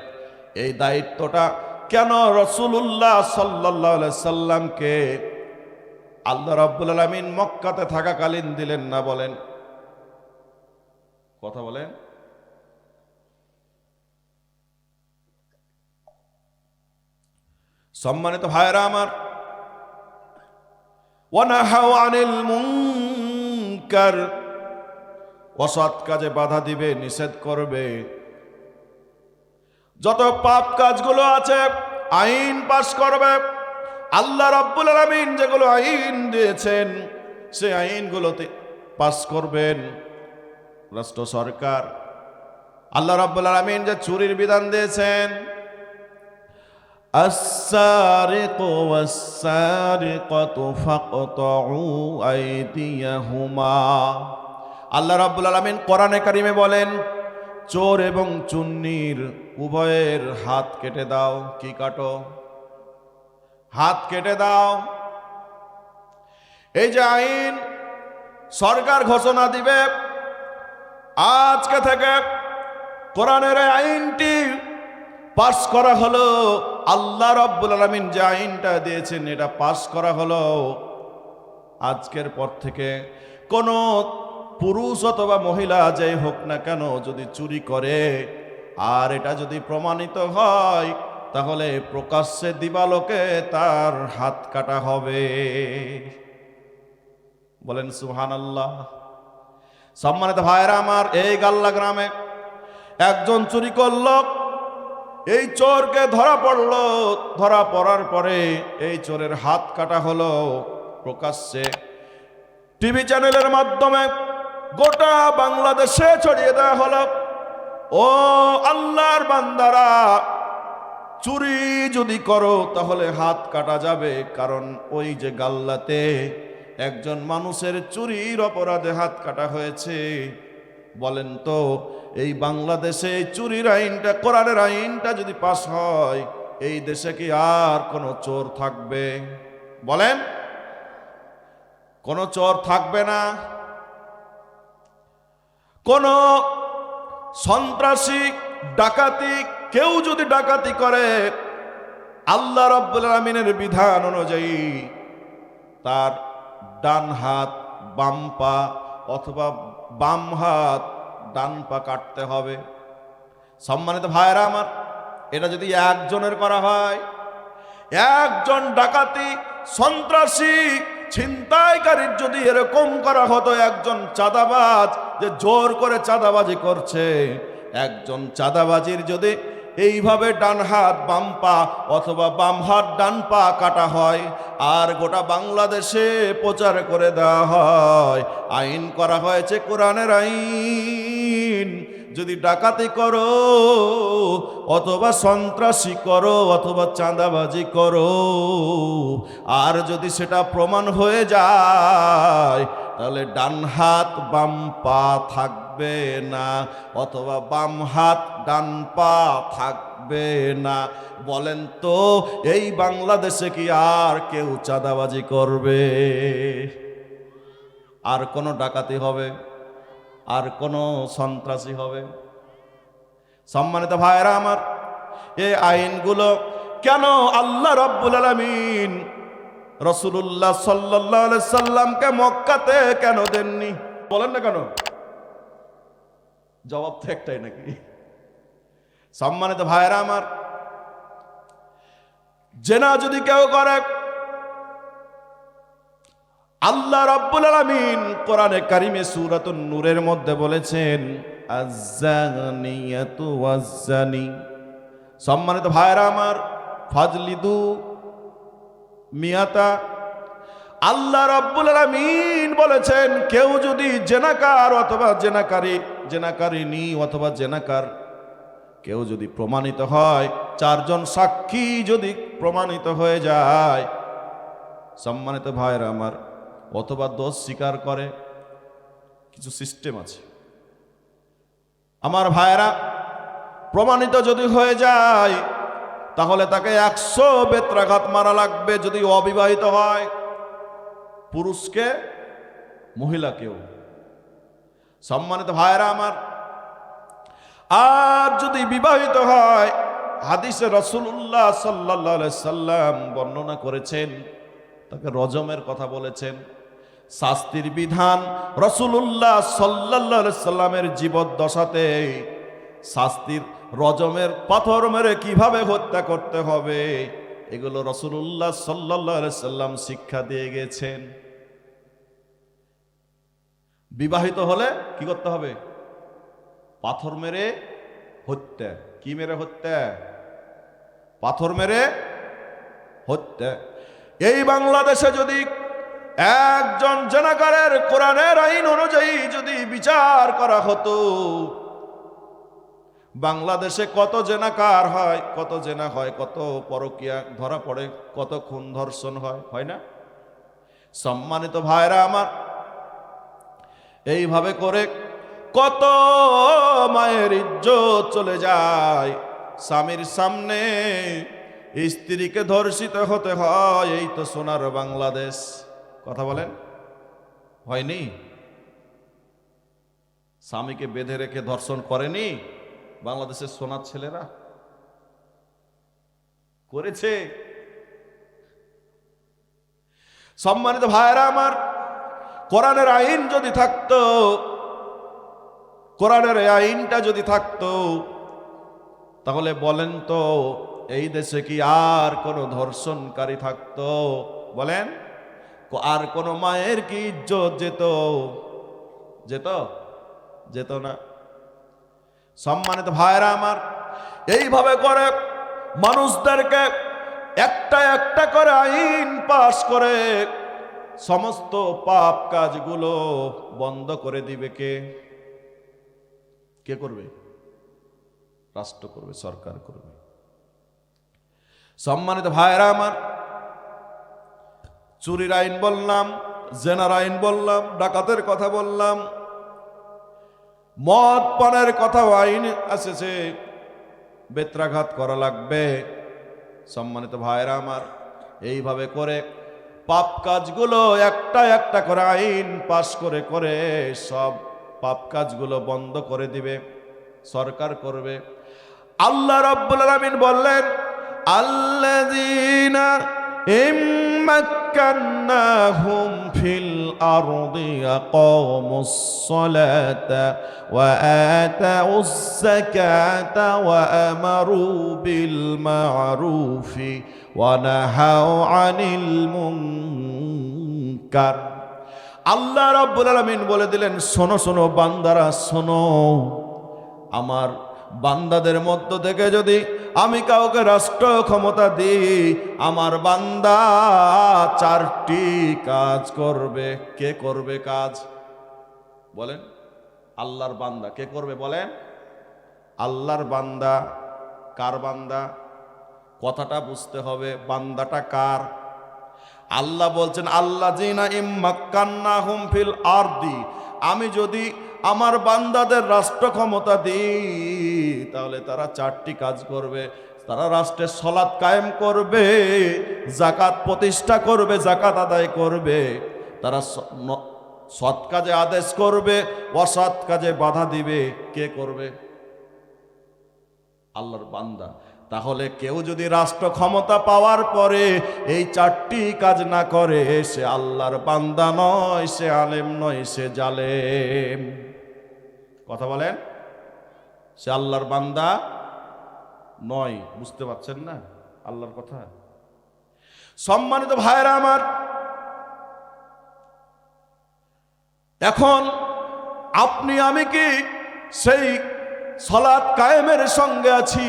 এই দায়িত্বটা কেন রাসূলুল্লাহ সাল্লাল্লাহু আলাইহি সাল্লামকে আল্লাহ রাব্বুল আলামিন মক্কাতে থাকাকালীন দিলেন না? বলেন, কথা বলেন। সম্মানিত ভাইরা আমার, ওয়ানাহাউ আনিল মুনকার, অসৎ কাজে বাধা দিবে, নিষেধ করবে। যত পাপ কাজগুলো আছে আইন পাশ করবে। আল্লাহ রাব্বুল আলামিন যেগুলো আইন দিয়েছেন, সেই আইনগুলোতে পাশ করবেন রাষ্ট্র সরকার। আল্লাহ রাব্বুল আলামিন যে চুরির বিধান দিয়েছেন, আস-সারিকু ওয়াস-সারিকাতু ফাকতাউ আইদিয়াহুমা, আল্লাহ রাব্বুল আলামিন কোরআনে কারিমে বলেন, চোর এবং চুন্নির উভয়ের হাত কেটে দাও। কি কাটো? হাত কেটে দাও। এই যে আইন সরকার ঘোষণা দিবে, আজকে থেকে কোরআনের আইনটি পাস করা হলো। আল্লাহ রাব্বুল আলামিন যে আইনটা দিয়েছেন, এটা পাস করা হলো। আজকের পর থেকে কোন পুরুষ অথবা মহিলা যাই হোক না কেন, যদি চুরি করে আর এটা যদি প্রমাণিত হয়, তাহলে প্রকাশ্যে দিবালোকে তার হাত কাটা হবে। বলেন সুবহানাল্লাহ। সম্মানিত ভাইরা আমার, এই গাল্লা গ্রামে একজন চুরি করল। এই চোরকে ধরা পড়ল। ধরা পড়ার পরে এই চোরের হাত কাটা হলো প্রকাশ্যে। টিভি চ্যানেলের মাধ্যমে গোটা বাংলাদেশে ছড়িয়ে দেওয়া হলো, ও আল্লাহর বান্দারা, চুরি যদি করো তাহলে হাত কাটা যাবে। কারণ ওই যে গাল্লাতে একজন মানুষের চুরির অপরাধে হাত কাটা হয়েছে। বলেন তো, এই বাংলাদেশে চুরির আইনটা, কোরআনের আইনটা যদি পাস হয়, এই দেশে কি আর কোনো চোর থাকবে? বলেন, কোনো চোর থাকবে না। কোন সন্ত্রাসী, ডাকাতি, কেউ যদি ডাকাতি করে, আল্লাহ রাব্বুল আলামিনের বিধান অনুযায়ী তার ডান হাত বাম পা অথবা বাম হাত ডান পা কাটতে হবে। সম্মানিত ভাইরা আমার, এটা যদি একজনের করা হয়, একজন ডাকাতি, সন্ত্রাসী, ছিনতাইকারীর যদি এরকম করা হতো, একজন চাঁদাবাজ যে জোর করে চাঁদাবাজি করছে, একজন চাঁদাবাজির যদি এইভাবে ডান হাত বাম পা অথবা বাম হাত ডান পা কাটা হয়, আর গোটা বাংলাদেশে প্রচার করে দেওয়া হয়, আইন করা হয়েছে কোরআনের আইন, যদি ডাকাতি করো অথবা সন্ত্রাসী করো অথবা চাঁদাবাজি করো, আর যদি সেটা প্রমাণ হয়ে যায়, তাহলে ডান হাত বাম পা থাকবে না অথবা বাম হাত ডান পা থাকবে না। বলেন তো, এই বাংলাদেশে কি আর কেউ চাঁদাবাজি করবে? আর কোনো ডাকাতি হবে? আর কোনো সন্ত্রাসী হবে? সম্মানিত ভাইরা আমার, এই আইনগুলো কেন আল্লাহ রাব্বুল আলামিন রাসূলুল্লাহ সাল্লাল্লাহু আলাইহি সাল্লামকে মক্কাতে কেন দেননি? বলেন না কেন? জবাব তো একটাই নাকি? সম্মানিত ভাইরা আমার, জেনা যদি কেউ করে, আল্লাহ রাব্বুল আলামিন কোরআনে কারিমে সূরাতুন নূরের মধ্যে বলেছেন আয-যানিয়াতু ওয়াজ-জানি। সম্মানিত ভাইরা আমার, ফাজলিদু মিয়াতা, আল্লাহ রাব্বুল আলামিন বলেছেন কেউ যদি জেনাকার অথবা জেনাকারিনী অথবা জেনাকার কেউ যদি প্রমাণিত হয়, চারজন সাক্ষী যদি প্রমাণিত হয়ে যায়, সম্মানিত ভাইরা আমার, অথবা দোষ স্বীকার করে, কিছু সিস্টেম আছে আমার ভাইরা, প্রমাণিত যদি হয়ে যায় তাহলে তাকে 100 বেত্রাঘাত মারা লাগবে যদি অবিবাহিত হয়, পুরুষকে মহিলাকেও। সম্মানিত ভাইরা আমার, আর যদি বিবাহিত হয়, হাদিসে রাসূলুল্লাহ সাল্লাল্লাহু আলাইহি সাল্লাম বর্ণনা করেছেন, তাকে রজমের কথা বলেছেন। শাস্তির বিধান রাসূলুল্লাহ সাল্লাল্লাহু আলাইহি সাল্লামের জীবদ্দশাতে শাস্তির রজমের পাথর মেরে কিভাবে হত্যা করতে হবে, এগুলো রাসূলুল্লাহ সাল্লাল্লাহু আলাইহি সাল্লাম শিক্ষা দিয়ে গেছেন। বিবাহিত হলে কি করতে হবে? পাথর মেরে হত্যা। কি মেরে হত্যা? পাথর মেরে হত্যা। এই বাংলাদেশে যদি একজন জেনাকারের কোরআনের আইন অনুযায়ী যদি বিচার করা হতো, বাংলাদেশে কত জেনাকার হয়, কত জেনা হয়, কত পরকীয়া ধরা পড়ে, কত খুন ধর্ষণ হয় না? সম্মানিত ভাইরা আমার, এইভাবে করে কত মায়ের ইজ্জত চলে যায়। স্বামীর সামনে স্ত্রীকে ধর্ষিত হতে হয়। এই তো সোনার বাংলাদেশ। কথা বলেন, হয়নি? স্বামীকে বেঁধে রেখে ধর্ষণ করেনি বাংলাদেশের সোনার ছেলেরা? করেছে। সম্মানিত ভাইরা আমার, কোরআনের আইন যদি থাকতো, কোরআনের আইনটা যদি থাকতো, তাহলে বলেন তো এই দেশে কি আর কোনো ধর্ষণকারী থাকতো? বলেন, আর কোনো মায়ের কি ইজ্জত যেত? যেত না। সম্মানিত ভাইরা আমার, এইভাবে করে মানুষদেরকে একটা একটা করে আইন পাশ করে সমস্ত পাপ কাজগুলো বন্ধ করে দিবে কে? কে করবে? রাষ্ট্র করবে, সরকার করবে। সম্মানিত ভাইরা আমার, চুরির আইন বললাম, জেনার আইন বললাম, ডাকাতের কথা বললাম, মদ পানের কথাও আইন এসেছে, বেত্রাঘাত করা লাগবে। সম্মানিত ভাইরা আমার, এইভাবে করে পাপ কাজগুলো একটা একটা করে আইন পাশ করে করে সব পাপ কাজগুলো বন্ধ করে দিবে, সরকার করবে। আল্লাহ রাব্বুল আলামিন বললেন, আল্লাযীনা ইম্মাক্কান্নাহুম ফিল আরদি আকামুস সালাতা ওয়া আতাউস যাকাতা ওয়া আমারু বিল মা'রুফি ওয়া নাহাউ আনিল মুনকার। আল্লাহ রাব্বুল আলামিন বলে দিলেন, শোনো শোনো বান্দারা, শোনো, আমার বান্দাদের মধ্য থেকে যদি আমি কাউকে রাষ্ট্র ক্ষমতা দিই, আমার বান্দা 4টি কাজ করবে। কে করবে কাজ? বলেন, আল্লাহর বান্দা। কে করবে বলেন? আল্লাহর বান্দা। কার বান্দা? কথাটা বুঝতে হবে, বান্দাটা কার? আল্লাহ বলছেন, আল্লাযীনা ইম্মাক্কান্নাহুম ফিল আরদি, আমি যদি আমার বান্দাদের রাষ্ট্র ক্ষমতা দিই তাহলে তারা 4টি কাজ করবে। তারা রাষ্ট্রের সলাৎ কায়েম করবে, যাকাত প্রতিষ্ঠা করবে, যাকাত আদায় করবে, তারা সৎ কাজে আদেশ করবে, অসৎ কাজে বাধা দিবে। কে করবে? আল্লাহর বান্দা। তাহলে কেউ যদি রাষ্ট্র ক্ষমতা পাওয়ার পরে এই চারটি কাজ না করে, সে আল্লাহর বান্দা নয়, সে আলেম নয়, সে জালেম। কথা বলেন, সে আল্লাহর বান্দা নয়। বুঝতে পারছেন না আল্লাহর কথা? সম্মানিত ভাইরা আমার, এখন আপনি আমি কি সেই সালাত কায়েমের সঙ্গে আছি?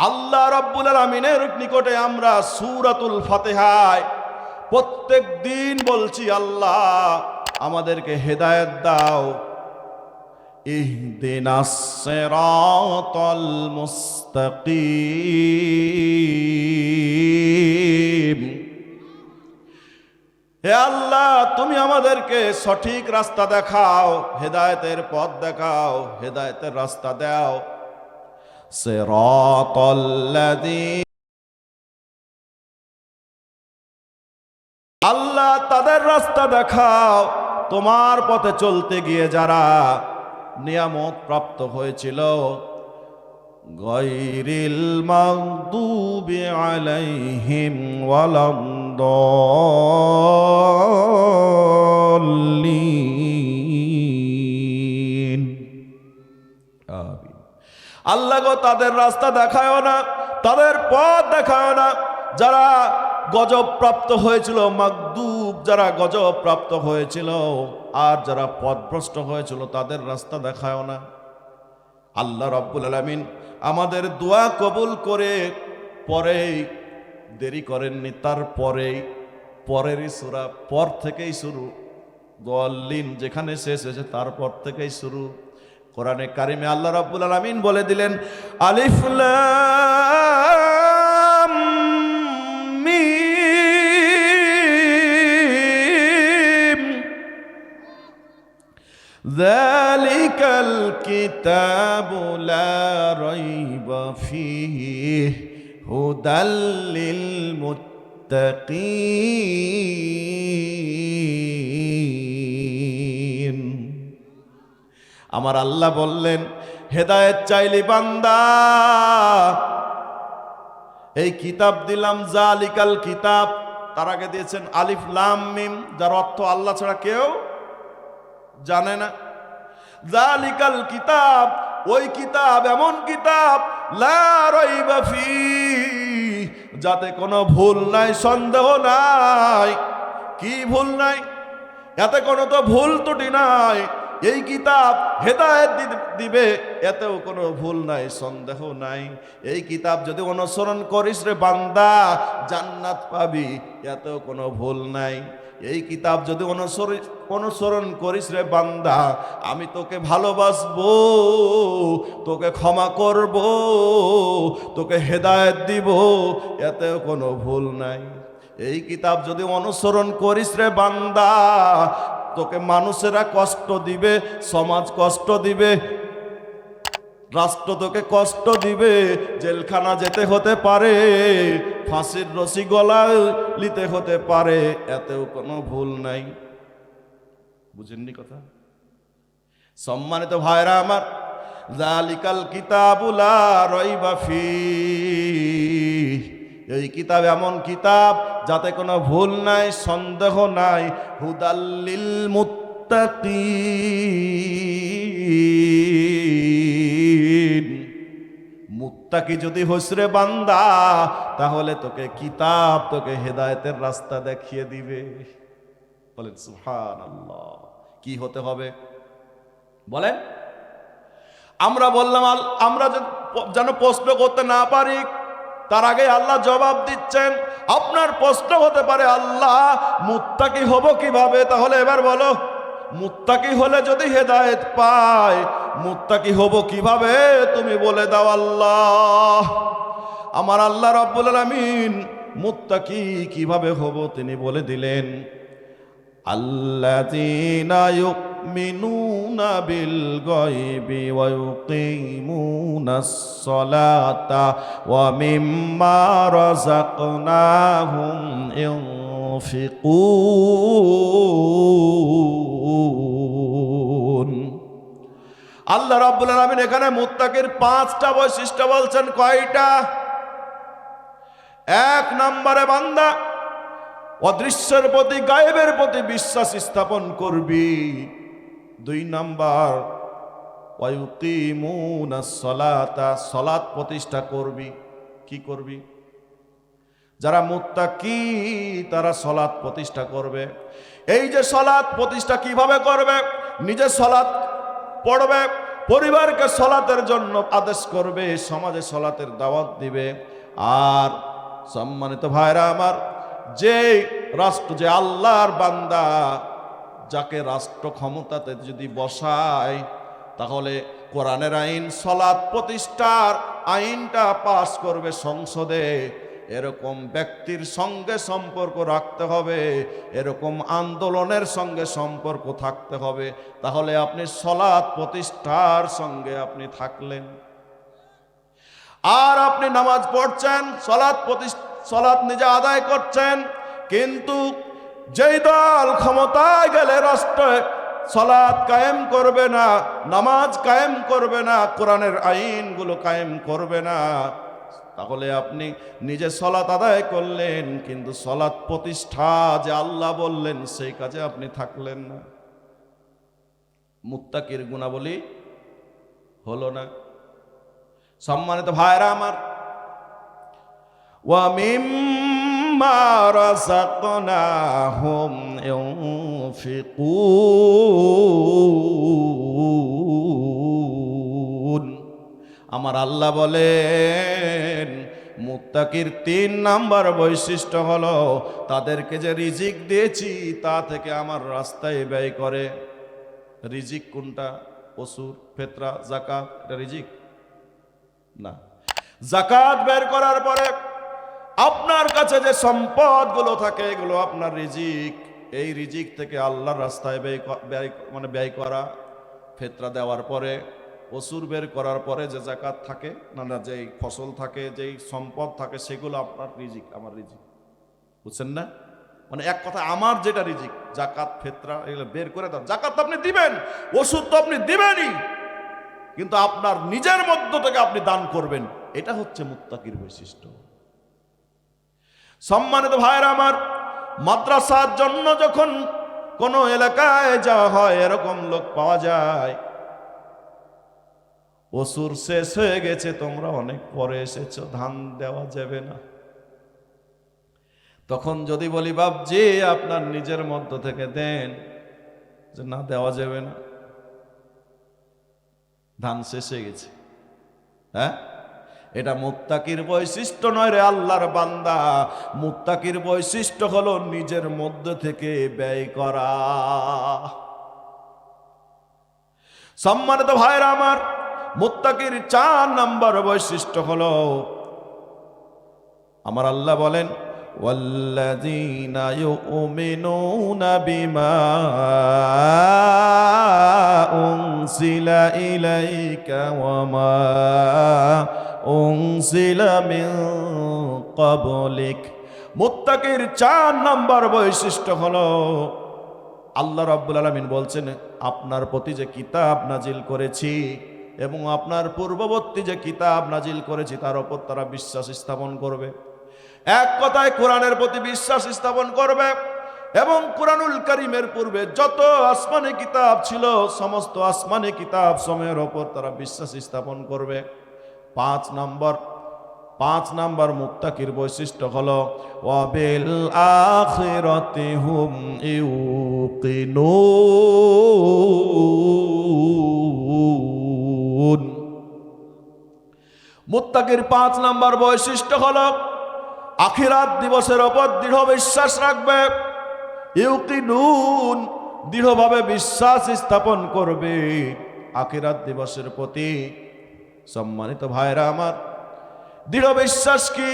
আল্লাহ রাব্বুল আলামিনের নিকটে আমরা সূরাতুল ফাতিহায় প্রত্যেক দিন বলছি, আল্লাহ আমাদেরকে হেদায়েত দাও। ইহদিনাস সিরাতাল মুস্তাকিম। হে আল্লাহ, তুমি আমাদেরকে সঠিক রাস্তা দেখাও, হেদায়েতের পথ দেখাও, হেদায়েতের রাস্তা দাও। সিরাতাল্লাযী, আল্লাহ তাদের রাস্তা দেখাও তোমার পথে চলতে গিয়ে যারা নিয়ামত প্রাপ্ত হয়েছিল। গায়রিল মাগদুবি আলাইহিম ওয়ালাদ-দাল্লিন। আমিন। আল্লাহ গো, তাদের রাস্তা দেখায় না, তাদের পথ দেখায় না যারা গজব প্রাপ্ত হয়েছিল, মাগদুব যারা গজব প্রাপ্ত হয়েছিল, আর যারা পথভ্রষ্ট হয়েছিল তাদের রাস্তা দেখায় না। আল্লাহ রাব্বুল আলামিন আমাদের দোয়া কবুল করে পরেই, দেরি করেননি, তারপরেই পরেরই সূরা, পর থেকেই শুরু। দাল্লিন যেখানে শেষ হয়েছে তারপর থেকেই শুরু। কোরআনে কারিমে আল্লাহ রাব্বুল আলামিন বলে দিলেন, আলিফ লাম মিম যালিকাল কিতাবু লা রাইবা ফীহি হুদাল লিল মুত্তাকিন। আমার আল্লাহ বললেন, হেদায়েত চাইলি বান্দা, এই কিতাব দিলাম, জালিকাল কিতাব। তার আগে দিয়েছেন আলিফ লাম মিম, যার অর্থ আল্লাহ ছাড়া কেউ জানে না। জালিকাল কিতাব, ওই কিতাব এমন কিতাব, লা রাইবা ফীহি, যাতে কোনো ভুল নাই, সন্দেহ নাই। কি ভুল নাই? এতে কোনো তো ভুল ত্রুটি নাই। এই কিতাব হেদায়েত দিবে, এতেও কোনো ভুল নাই, সন্দেহ নাই। এই কিতাব যদি অনুসরণ করিস রে বান্দা, জান্নাত পাবি, এতেও কোনো ভুল নাই। এই কিতাব যদি অনুসরণ করিস রে বান্দা, আমি তোকে ভালোবাসবো, তোকে ক্ষমা করব, তোকে হেদায়েত দিব, এতেও কোনো ভুল নাই। এই কিতাব যদি অনুসরণ করিস রে বান্দা, তোকে মানুষেরা কষ্ট দিবে, সমাজ কষ্ট দিবে, রাষ্ট্র তোকে কষ্ট দিবে, জেলখানা যেতে হতে পারে, ফাঁসির রশি গলায় নিতে হতে পারে, এতেও কোনো ভুল নাই। বুঝেননি কথা? সম্মানিত ভাইরা আমার, জালিকাল কিতাবু লা রাইবা ফীহি, এই কিতাব এমন কিতাব যাতে কোনো ভুল নাই, সন্দেহ নাই। হুদাল লিল মুত্তাকিন, মুত্তাকি যদি হইস রে বান্দা, তাহলে তোকে কিতাব, তোকে হেদায়েতের রাস্তা দেখিয়ে দিবে। বলেন সুবহানাল্লাহ। কি হতে হবে বলেন? আমরা বললাম আমরা যেন প্রশ্ন করতে না পারি, তার আগে আল্লাহ জবাব দিচ্ছেন। আপনার প্রশ্ন হতে পারে, আল্লাহ মুত্তাকি হব কিভাবে? তাহলে এবার বলো, মুত্তাকি হলে যদি হেদায়েত পায়, মুত্তাকি হব কিভাবে তুমি বলে দাও আল্লাহ। আমার আল্লাহ রাব্বুল আলামিন মুত্তাকি কিভাবে হব তিনি বলে দিলেন, আল্লাযীনা ইউমিনুনা বিল গায়বি ওয়া ইউকিমুনাস সালাতা ওয়া মিম্মা রাযাকনাহুম ইউনফিকুন। আল্লাহ রাব্বুল আলামিন এখানে মুত্তাকির 5টা বৈশিষ্ট্য বলছেন। কয়টা? 1 নম্বরে বান্দা অদৃশ্যের প্রতি, গায়েবের প্রতি বিশ্বাস স্থাপন করবি। 2 নাম্বার ওয়ায়ুকিমুনাস সালাতা, সালাত প্রতিষ্ঠা করবি। কি করবি? যারা মুত্তাকি তারা সালাত প্রতিষ্ঠা করবে। এই যে সালাত প্রতিষ্ঠা কিভাবে করবে? নিজে সালাত পড়বে, পরিবারকে সালাতের জন্য আদেশ করবে, সমাজে সালাতের দাওয়াত দিবে। আর সম্মানিত ভাইরা আমার, যে রাষ্ট্র, যে আল্লাহর বান্দা যাকে রাষ্ট্র ক্ষমতাতে যদি বসায়, তাহলে কোরআনের আইন, সালাত প্রতিষ্ঠার আইনটা পাস করবে সংসদে। এরকম ব্যক্তির সঙ্গে সম্পর্ক রাখতে হবে, এরকম আন্দোলনের সঙ্গে সম্পর্ক থাকতে হবে। তাহলে আপনি সালাত প্রতিষ্ঠার সঙ্গে আপনি থাকলেন। আর আপনি নামাজ পড়ছেন, সালাত নিজে আদায় করছেন, কিন্তু যেই দল ক্ষমতায় গেলে রাষ্ট্রে সালাত কায়েম করবে না, নামাজ কায়েম করবে না, কোরআনের আইনগুলো কায়েম করবে না, তাহলে আপনি নিজে সালাত আদায় করলেন, কিন্তু সালাত প্রতিষ্ঠা যে আল্লাহ বললেন সেই কাজে আপনি থাকলেন না। মুত্তাকির গুণাবলী হলো না। সম্মানিত ভাইরা আমার, ওয়া মিম্মা রাযাকনাহুম ইউনফিকুন, আমার আল্লাহ বলেন মুত্তাকির 3 নাম্বার বৈশিষ্ট্য হলো তাদেরকে যে রিজিক দিয়েছি তা থেকে আমার রাস্তায় ব্যয় করে। রিজিক কোনটা? অসুর, ফিতরা, যাকাত, এটা রিজিক না। যাকাত বের করার পরে আপনার কাছে যে সম্পদগুলো থাকে এগুলো আপনার রিজিক। এই রিজিক থেকে আল্লাহর রাস্তায় ব্যয় করা। ফিতরা দেওয়ার পরে, অসুর বের করার পরে যে যাকাত থাকে না, যেই ফসল থাকে, যেই সম্পদ থাকে, সেগুলো আপনার রিজিক, আমার রিজিক। বুঝছেন না? মানে এক কথা, আমার যেটা রিজিক, যাকাত, ফিতরা, এগুলো বের করে দেন। যাকাত তো আপনি দিবেন, ওষুধ তো আপনি দিবেনই, কিন্তু আপনার নিজের মধ্য থেকে আপনি দান করবেন। এটা হচ্ছে মুত্তাকির বৈশিষ্ট্য। সম্মানিত ভাইরা আমার, মাদ্রাসার জন্য যখন কোন এলাকায় যাওয়া হয়, এরকম লোক পাওয়া যায়, ওসুর শেষ হয়ে গেছে, তোমরা অনেক পরে এসেছো, ধান দেওয়া যাবে না। তখন যদি বলি বাপজি আপনার নিজের মধ্য থেকে দেন, যে না দেওয়া যাবে না, ধান শেষ হয়ে গেছে। হ্যাঁ, এটা মুত্তাকির বৈশিষ্ট্য নয় রে আল্লাহর বান্দা। মুত্তাকির বৈশিষ্ট্য হলো নিজের মধ্য থেকে ব্যয় করা। সম্মানিত ভাইরা আমার, মুত্তাকির 4 নাম্বার বৈশিষ্ট্য হলো, আমার আল্লাহ বলেন ওয়াল্লাযীনা ইউমিনুনা বিমা উনজিলা ইলাইকা ওয়া মা উনজিলা মিন ক্বাবলিক। মুত্তাকির 4 নাম্বার বৈশিষ্ট্য হলো, আল্লাহ রাব্বুল আলামিন বলছেন আপনার প্রতি যে কিতাব নাজিল করেছি এবং আপনার পূর্ববর্তী যে কিতাব নাজিল করেছি তার উপর তারা বিশ্বাস স্থাপন করবে। এক কথায় কোরআনের প্রতি বিশ্বাস স্থাপন করবে এবং কোরআনুল কারীমের পূর্বে যত আসমানি কিতাব ছিল সমস্ত আসমানি কিতাব সমূহের উপর তারা বিশ্বাস স্থাপন করবে। 5 নাম্বার মুত্তাকির বৈশিষ্ট্য হলো ওয়া বিল আখিরাতি হুম ইউকিনুন। মুত্তাকির 5 নাম্বার বৈশিষ্ট্য হলো আখিরাত দিবসের উপর দৃঢ় বিশ্বাস রাখবে। ইউকিনুন, দৃঢ়ভাবে বিশ্বাস স্থাপন করবে আখিরাত দিবসের প্রতি। সম্মানিত ভাইরা আমার, দৃঢ় বিশ্বাস কি?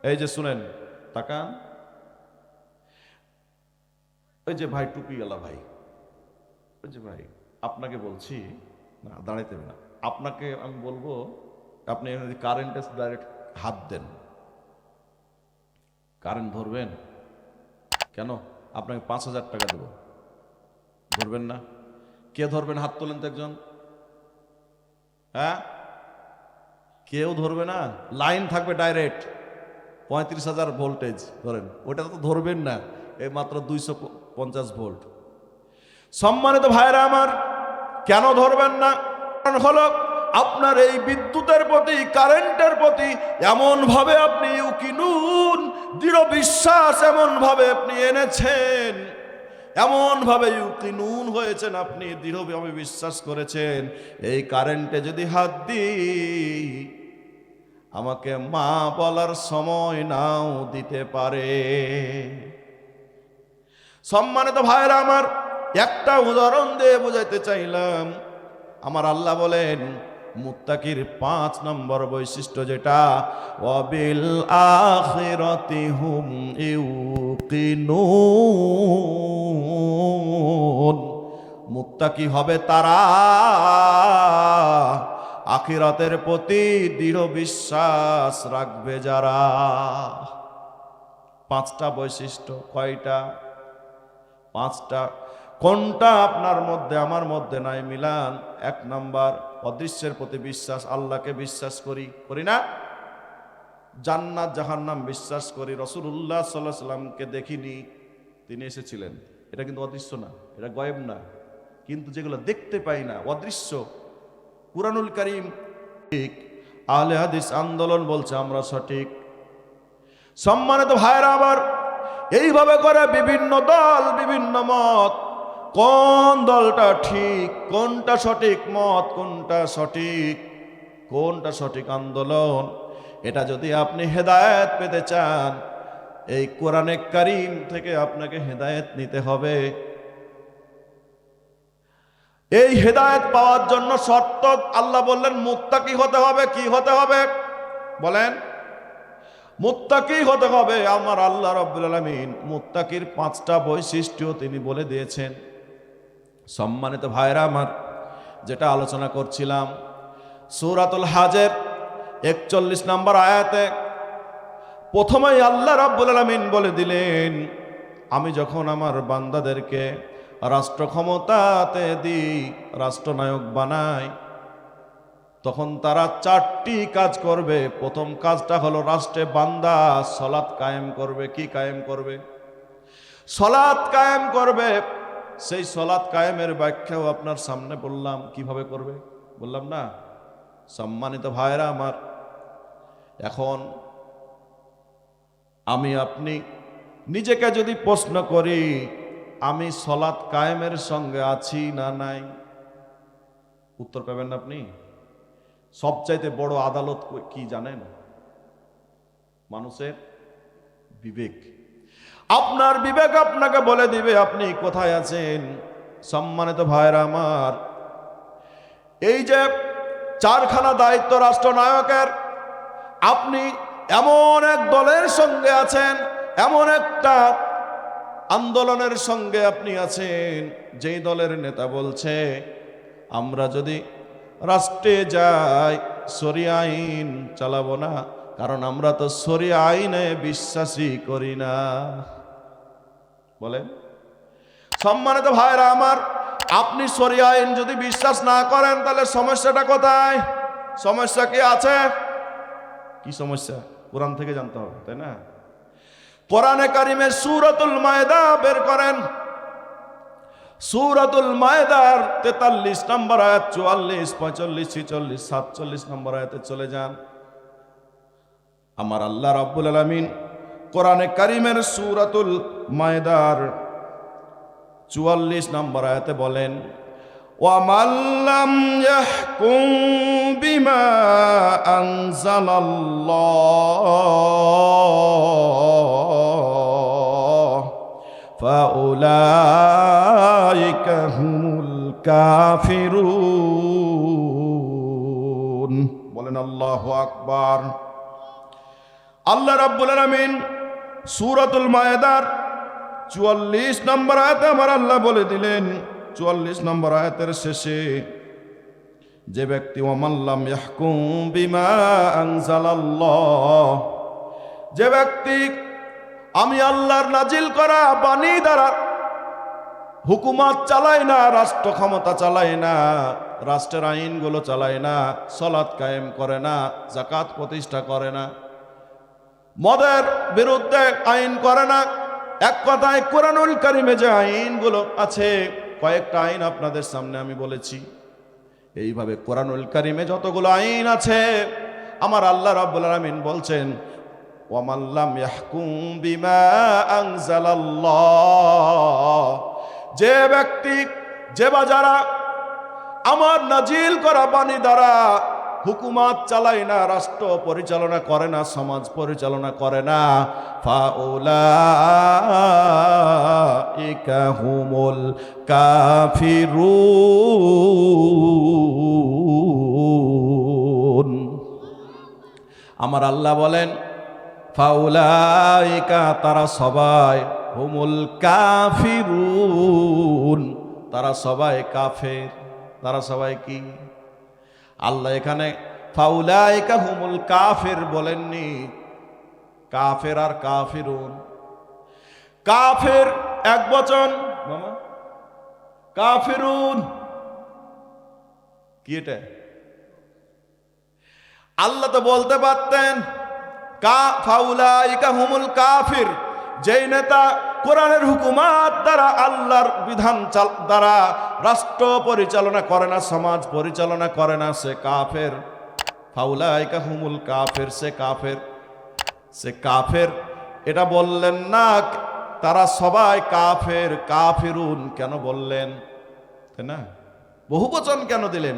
এই যে শুনেন, তাকান, ওই যে ভাই টুপিওয়ালা ভাই, ওই যে ভাই, আপনাকে বলছি না, দাঁড়াইতে না, আপনাকে আমি বলবো আপনি কারেন্টে ডাইরেক্ট হাত দেন, কারেন্ট ধরবেন কেন? আপনাকে 5,000 টাকা দেব, ধরবেন না? কে ধরবেন? হাত তোলেন তো একজন। হ্যাঁ, কেউ ধরবে না। লাইন থাকবে ডাইরেক্ট 35,000 ভোল্টেজ ধরেন, ওটা তো ধরবেন না, এই মাত্র 250 ভোল্ট। সম্মানিত ভাইরা আমার, কেন ধরবেন না? কারণ হলো আপনার এই বিদ্যুতের প্রতি, কারেন্টের প্রতি এমন ভাবে আপনি ইউকিনুন, দৃঢ় বিশ্বাস এমন ভাবে আপনি এনেছেন, এমন ভাবে ইউকিনুন হয়েছেন, আপনি দৃঢ়ভাবে বিশ্বাস করেছেন এই কারেন্টে যদি হাত দিই আমাকে মা বলার সময় নাও দিতে পারে। সম্মানিত ভাইরা আমার, একটা উদাহরণ দিয়ে বোঝাইতে চাইলাম। আমার আল্লাহ বলেন মুত্তাকির 5 নম্বর বৈশিষ্ট্য যেটা, ওয়াবিল আখিরাতি হুম ইউকিনুন, মুত্তাকি হবে তারা আখিরাতের প্রতি দৃঢ় বিশ্বাস রাখবে যারা। 5টা বৈশিষ্ট্য। কয়টা? 5টা। কোনটা আপনার মধ্যে আমার মধ্যে নাই? মিলান। 1 নাম্বার, অদৃশ্যের প্রতি বিশ্বাস। আল্লাহকে বিশ্বাস করি না? জান্নাত জাহান্নাম বিশ্বাস করি। রাসূলুল্লাহ সাল্লাল্লাহু আলাইহি সাল্লামকে দেখিনি, তিনি এসেছিলেন, এটা কিন্তু অদৃশ্য না, এটা গায়েব না। কিন্তু যেগুলো দেখতে পাই না, অদৃশ্য, কুরআনুল কারীম ঠিক, আহলে হাদিস আন্দোলন বলছে আমরা সঠিক। সম্মানিত ভাইরা আমার, এইভাবে করে বিভিন্ন দল, বিভিন্ন মত, কোন দলটা ঠিক, কোনটা সঠিক মত, কোনটা সঠিক আন্দোলন, এটা যদি আপনি হেদায়েত পেতে চান, এই কোরআনে কারীম থেকে আপনাকে হেদায়েত নিতে হবে। এই হেদায়েত পাওয়ার জন্য শর্ত আল্লাহ বললেন মুত্তাকি হতে হবে। কি হতে হবে বলেন? মুত্তাকি হতে হবে। আমার আল্লাহ রাব্বুল আলামিন মুত্তাকির 5টা বৈশিষ্ট্য তিনি বলে দিয়েছেন। সম্মানিত ভাইরা আমার, যেটা আলোচনা করছিলাম সূরাতুল হাজের 41 নম্বর আয়াতে প্রথমেই আল্লাহ রাব্বুল আলামিন বলে দিলেন, আমি যখন আমার বান্দাদেরকে রাষ্ট্র ক্ষমতাতে দিই, রাষ্ট্রনায়ক বানাই, তখন তারা 4টি কাজ করবে। প্রথম কাজটা হলো রাষ্ট্রে বান্দা সালাত কায়েম করবে। কি কায়েম করবে? সালাত কায়েম করবে। সেই সালাত কায়েমের ব্যাখ্যাও আপনার সামনে বললাম, কিভাবে করবে বললাম না? সম্মানিত ভাইরা আমার, এখন আমি আপনি নিজেকে যদি প্রশ্ন করি, আমি সালাত কায়েমের সঙ্গে আছি না নাই? উত্তর পাবেন না আপনি। সবচাইতে বড় আদালত কি জানেন? মানুষের বিবেক। আপনার বিবেক আপনাকে বলে দিবে আপনি কোথায় আছেন। সম্মানিত ভাইরা আমার, এই যে 4খানা দায়িত্ব রাষ্ট্রনায়কের, আপনি এমন এক দলের সঙ্গে আছেন, এমন একটা আন্দোলনের সঙ্গে আপনি আছেন, যেই দলের নেতা বলছে আমরা যদি রাষ্ট্রে যাই শরিয়া আইন চালাবো না, কারণ আমরা তো শরিয়া আইনে বিশ্বাসী করি না। বলেন সম্মানিত ভাইরা আমার, আপনি শরিয়া আইন যদি বিশ্বাস না করেন, তাহলে সমস্যাটা কোথায়? সমস্যা কি আছে? কি সমস্যা? কোরআন থেকে জানতে হবে, তাই না? কোরআনে কারিমের সূরাতুল মায়েদা বের করেন। সূরাতুল মায়েদার 43 নম্বর আয়াত, 44, 45, 46, 47 নম্বর আয়াতে চলে যান। আমার আল্লাহ রাব্বুল আলামিন কোরআনে কারিমের সূরাতুল মায়েদার 44 নম্বর আয়াতে বলেন, ওয়ামান লাম ইয়াহকুম বিমা আনজালাল্লাহ ফাউলাইকা হুমুল কাফিরুন। বলেন আল্লাহু আকবার। আল্লাহ রাব্বুল আলামিন সূরাতুল মায়েদার 44 নম্বর আয়াতে আমার আল্লাহ বলে দিলেন, 44 নম্বর আয়াতের শেষে, যে ব্যক্তি ওয়ামান লাম ইয়াহকুম বিমা আনজালাল্লাহ, যে ব্যক্তি আমি আল্লাহর নাজিল করা বাণী দ্বারা হুকুমত চালায় না, রাষ্ট্র ক্ষমতা চালায় না, রাষ্ট্রের আইনগুলো চালায় না, সালাত কায়েম করে না, যাকাত প্রতিষ্ঠা করে না, মদের বিরুদ্ধে আইন করে না। এক কথায় কোরআনুল কারিমে যে আইনগুলো আছে, কয়েকটা আইন আপনাদের সামনে আমি বলেছি। এইভাবে কোরআনুল কারিমে যতগুলো আইন আছে, আমার আল্লাহ রাব্বুল আলামিন বলছেন, ওয়ামান লাম ইয়াহকুম বিমা আনজালাল্লাহ, যে ব্যক্তি যে বা যারা আমার নাজিল করা বাণী দ্বারা হুকুমাত চালায় না, রাষ্ট্র পরিচালনা করে না, সমাজ পরিচালনা করে না, ফাউলাইকা হুমুল কাফিরুন। আমার আল্লাহ বলেন, ফাউলাইকা, তারা সবাই, হুমুল কাফিরুন, তারা সবাই কাফের। তারা সবাই কি? আল্লাহ এখানে ফাউলাইকা হুমুল কাফির বলেননি, কাফের আর কাফিরুন। কাফের এক বচন, মামা, কাফিরুন কি এটা? আল্লাহ তো বলতে পারতেন ফাউলাইকা হুমুল কাফির, যেই নেতা কোরআনের হুকুমাত দ্বারা, আল্লাহর বিধান দ্বারা রাষ্ট্র পরিচালনা করে না, সমাজ পরিচালনা করে না, সে কাফের। ফাউলাইকা হুমুল কাফির, সে কাফের, সে কাফের। এটা বললেন না, তারা সবাই কাফের। কাফিরুন কেন বললেন? তাই না, বহুবচন কেন দিলেন?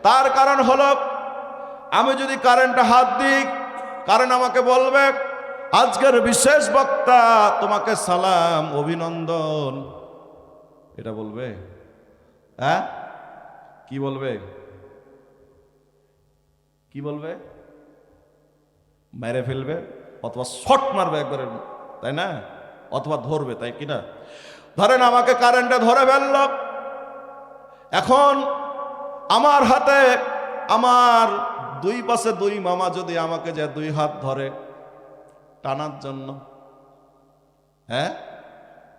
তার কারণ হলো, আমি যদি কারেন্টে হাত দিই, কারণ আমাকে বলবে, আজকের বিশেষ বক্তা, তোমাকে সালাম, অভিনন্দন, এটা বলবে? হ্যাঁ, কি বলবে? কি বলবে? মেরে ফেলবে, অথবা শট মারবে একবারে, তাই না? অথবা ধরবে, তাই কিনা? ধরেন আমাকে কারেন্টে ধরে ফেলল, এখন আমার হাতে আমার দুই পাশে দুই মামা যদি আমাকে যে দুই হাত ধরে টানার জন্য, হ্যাঁ,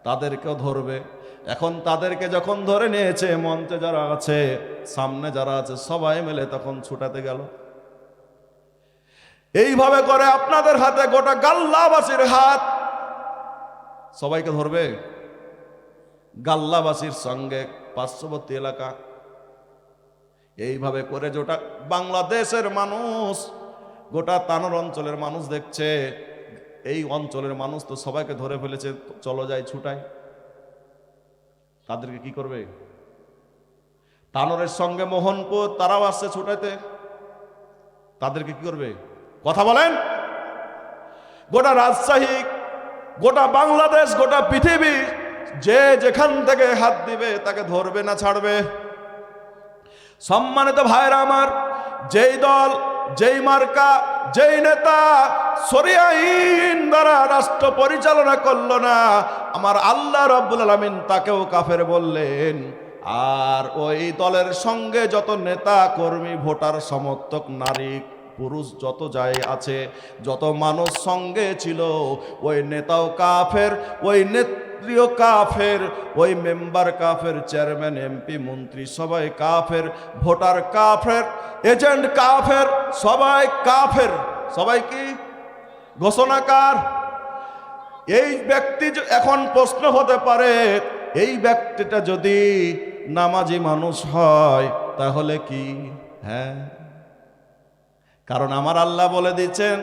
তাদেরকেও ধরবে। এখন তাদেরকে যখন ধরে নিয়েছে, মঞ্চে যারা আছে, সামনে যারা আছে, সবাই মিলে তখন ছুটাতে গেল। এইভাবে করে আপনাদের হাতে গোটা গাল্লাবাসীর হাত, সবাইকে ধরবে। গাল্লাবাসীর সঙ্গে পার্শ্ববর্তী এলাকা, এইভাবে করে গোটা বাংলাদেশের মানুষ, গোটা তানোর অঞ্চলের মানুষ দেখছে, এই অঞ্চলের মানুষ তো সবাইকে ধরে ফেলেছে, চলো যাই ছুটাই। তাদেরকে কি করবে? তানোরের সঙ্গে মোহনপুর, তারাও আসছে ছুটাইতে, তাদেরকে কি করবে? কথা বলেন। গোটা রাজশাহী, গোটা বাংলাদেশ, গোটা পৃথিবী, যে যেখান থেকে হাত দিবে তাকে ধরবে না ছাড়বে। সম্মানিত ভাইরা আমার, যেই দল, যেই মার্কা, যেই নেতা শরিয়া আইন দ্বারা রাষ্ট্র পরিচালনা করলো না, আমার আল্লাহ রাব্বুল আলামিন তাকেও কাফের বললেন। আর ওই দলের সঙ্গে যত নেতা কর্মী, ভোটার, সমর্থক, নারী পুরুষ যত যাই আছে, যত মানুষ সঙ্গে ছিল, ওই নেতাও কাফের, ওই নেত্রীও কাফের, ওই মেম্বার কাফের, চেয়ারম্যান, এমপি, মন্ত্রী সবাই কাফের, ভোটার কাফের, এজেন্ট কাফের, সবাই কাফের। সবাই কি ঘোষণাকার? এই ব্যক্তি, এখন প্রশ্ন হতে পারে, এই ব্যক্তিটা যদি নামাজি মানুষ হয় তাহলে কি? হ্যাঁ, কারণ আমার আল্লাহ বলে দিচ্ছেন,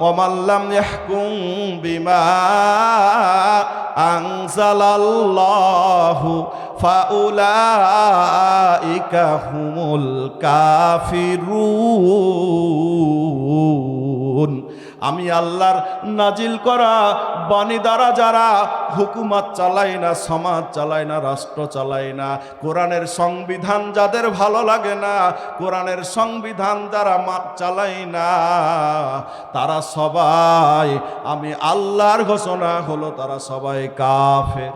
ওয়ামান লাম ইয়াহকুম বিমা আনজালাল্লাহু ফাউলাইকা হুমুল কাফিরুন। আমি আল্লাহর নাজিল করা বাণী দ্বারা যারা হুকুমত চালায় না, সমাজ চালায় না, রাষ্ট্র চালায় না, কোরআনের সংবিধান যাদের ভালো লাগে না, কোরআনের সংবিধান যারা চালায় না, তারা সবাই, আমি আল্লাহর ঘোষণা হলো, তারা সবাই কাফের।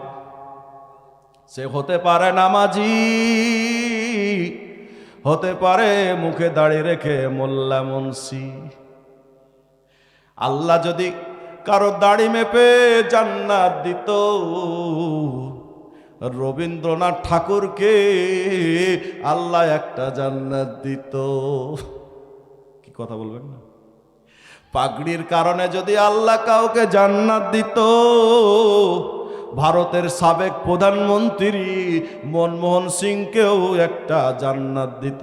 সে হতে পারে নামাজি, হতে পারে মুখে দাড়ি রেখে মোল্লা মুন্সি। আল্লাহ যদি কারো দাড়ি মেপে জান্নাত দিত, রবীন্দ্রনাথ ঠাকুরকে আল্লাহ একটা জান্নাত দিত। কি কথা বলবেন না? পাগড়ির কারণে যদি আল্লাহ কাউকে জান্নাত দিত, ভারতের সাবেক প্রধানমন্ত্রী মনমোহন সিংকেও একটা জান্নাত দিত।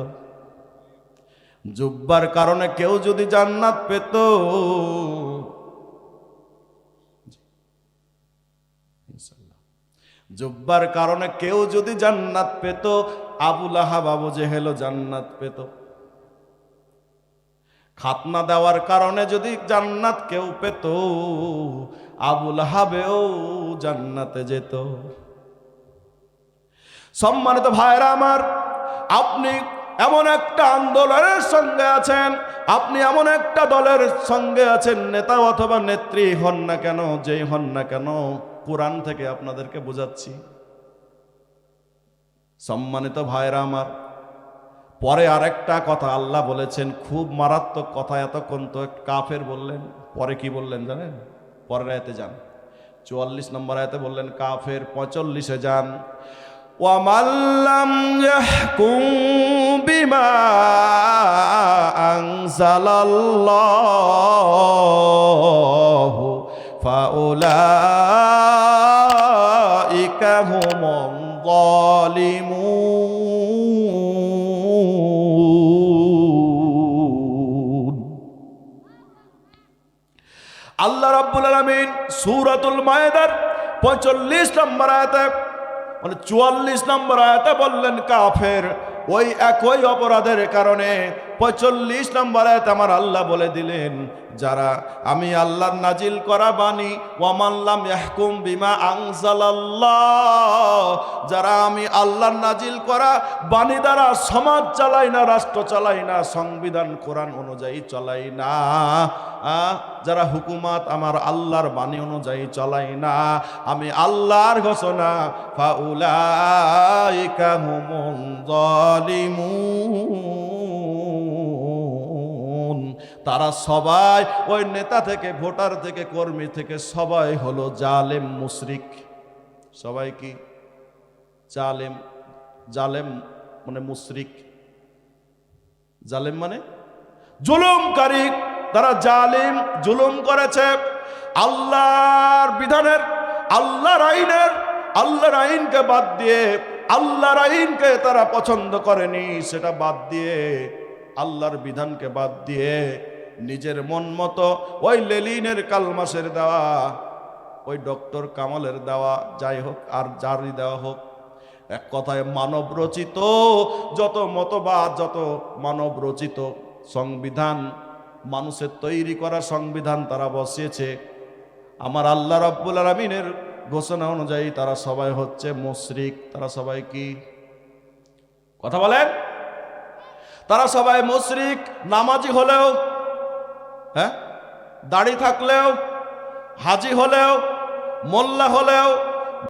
জুব্বার কারণে কেউ যদি জান্নাত পেত, জুব্বার কারণে কেউ যদি জান্নাত পেত, আবু লাহাব আবু জেহেলও জান্নাত পেত। খাতনা দেওয়ার কারণে যদি জান্নাত কেউ পেত, আবু লাহাবেও জান্নাতে যেত। সম্মানিত ভাইরা আমার, আপনি এমন একটা আন্দোলনের সঙ্গে আছেন, আপনি এমন একটা দলের সঙ্গে আছেন, নেতা অথবা নেত্রী হন না কেন, যেই হন না কেন, কোরআন থেকে আপনাদেরকে বোঝাচ্ছি। সম্মানিত ভাইরা আমার, পরে আরেকটা কথা আল্লাহ বলেছেন, খুব মারাত্মক কথা। এতক্ষণ তো কাফের বললেন, পরে কি বললেন জানেন? পরের আয়াতে যান, 44 নম্বর আয়াতে বললেন কাফের, 45-এ যান, ওয়ামাল্লাম ইয়াহকুম বিমা আনজালাল্লাহু ফাউলাইকা হুমুয যালিমুন। আল্লাহ রাব্বুল আলামিন সূরাতুল মায়েদার 45 নম্বর আয়াতে, মানে 44 নম্বর আয়াতে বললেন কাফের। ওই একই অপরাধের কারণে 45 নম্বর আয়াতে আমার আল্লাহ বলে দিলেন, যারা আমি আল্লাহর নাজিল করা বাণী, ওয়ামান লাম ইয়াহকুম বিমা আনজালাল্লাহ, যারা আমি আল্লাহর নাজিল করা বাণী দ্বারা সমাজ চালাই না, রাষ্ট্র চালাই না, সংবিধান কোরআন অনুযায়ী চালাই না, যারা হুকুমাত আমার আল্লাহর বাণী অনুযায়ী চালাই না, আমি আল্লাহর ঘোষণা, ফাউলাইকা হুমুয যালিমুন, তারা সবাই, ওই নেতা থেকে, ভোটার থেকে, কর্মী থেকে সবাই হলো জালেম, মুশরিক। সবাই কি? জালেম। জালেম মানে মুশরিক। জালেম মানে জুলুমকারী। তারা জালিম, জুলুম করেছে। আল্লাহর বিধানের, আল্লাহর আইনের, আল্লাহর আইনকে বাদ দিয়ে, আল্লাহর আইনকে তারা পছন্দ করেনি, সেটা বাদ দিয়ে, আল্লাহর বিধানকে বাদ দিয়ে নিজের মন মতো ওই লেলিনের কালমাসের দেওয়া, ওই ডক্টর কামালের দেওয়া, যাই হোক আর যারই দেওয়া হোক, এক কথায় মানব রচিত যত মতবাদ, যত মানব রচিত সংবিধান, মানুষের তৈরি করা সংবিধান তারা বসিয়েছে। আমার আল্লাহ রাব্বুল আলামিনের ঘোষণা অনুযায়ী তারা সবাই হচ্ছে মুশরিক। তারা সবাই কি? কথা বলেন। তারা সবাই মুশরিক। নামাজি হলেও, দাড়ি থাকলেও, হাজি হলেও, মোল্লা হলেও,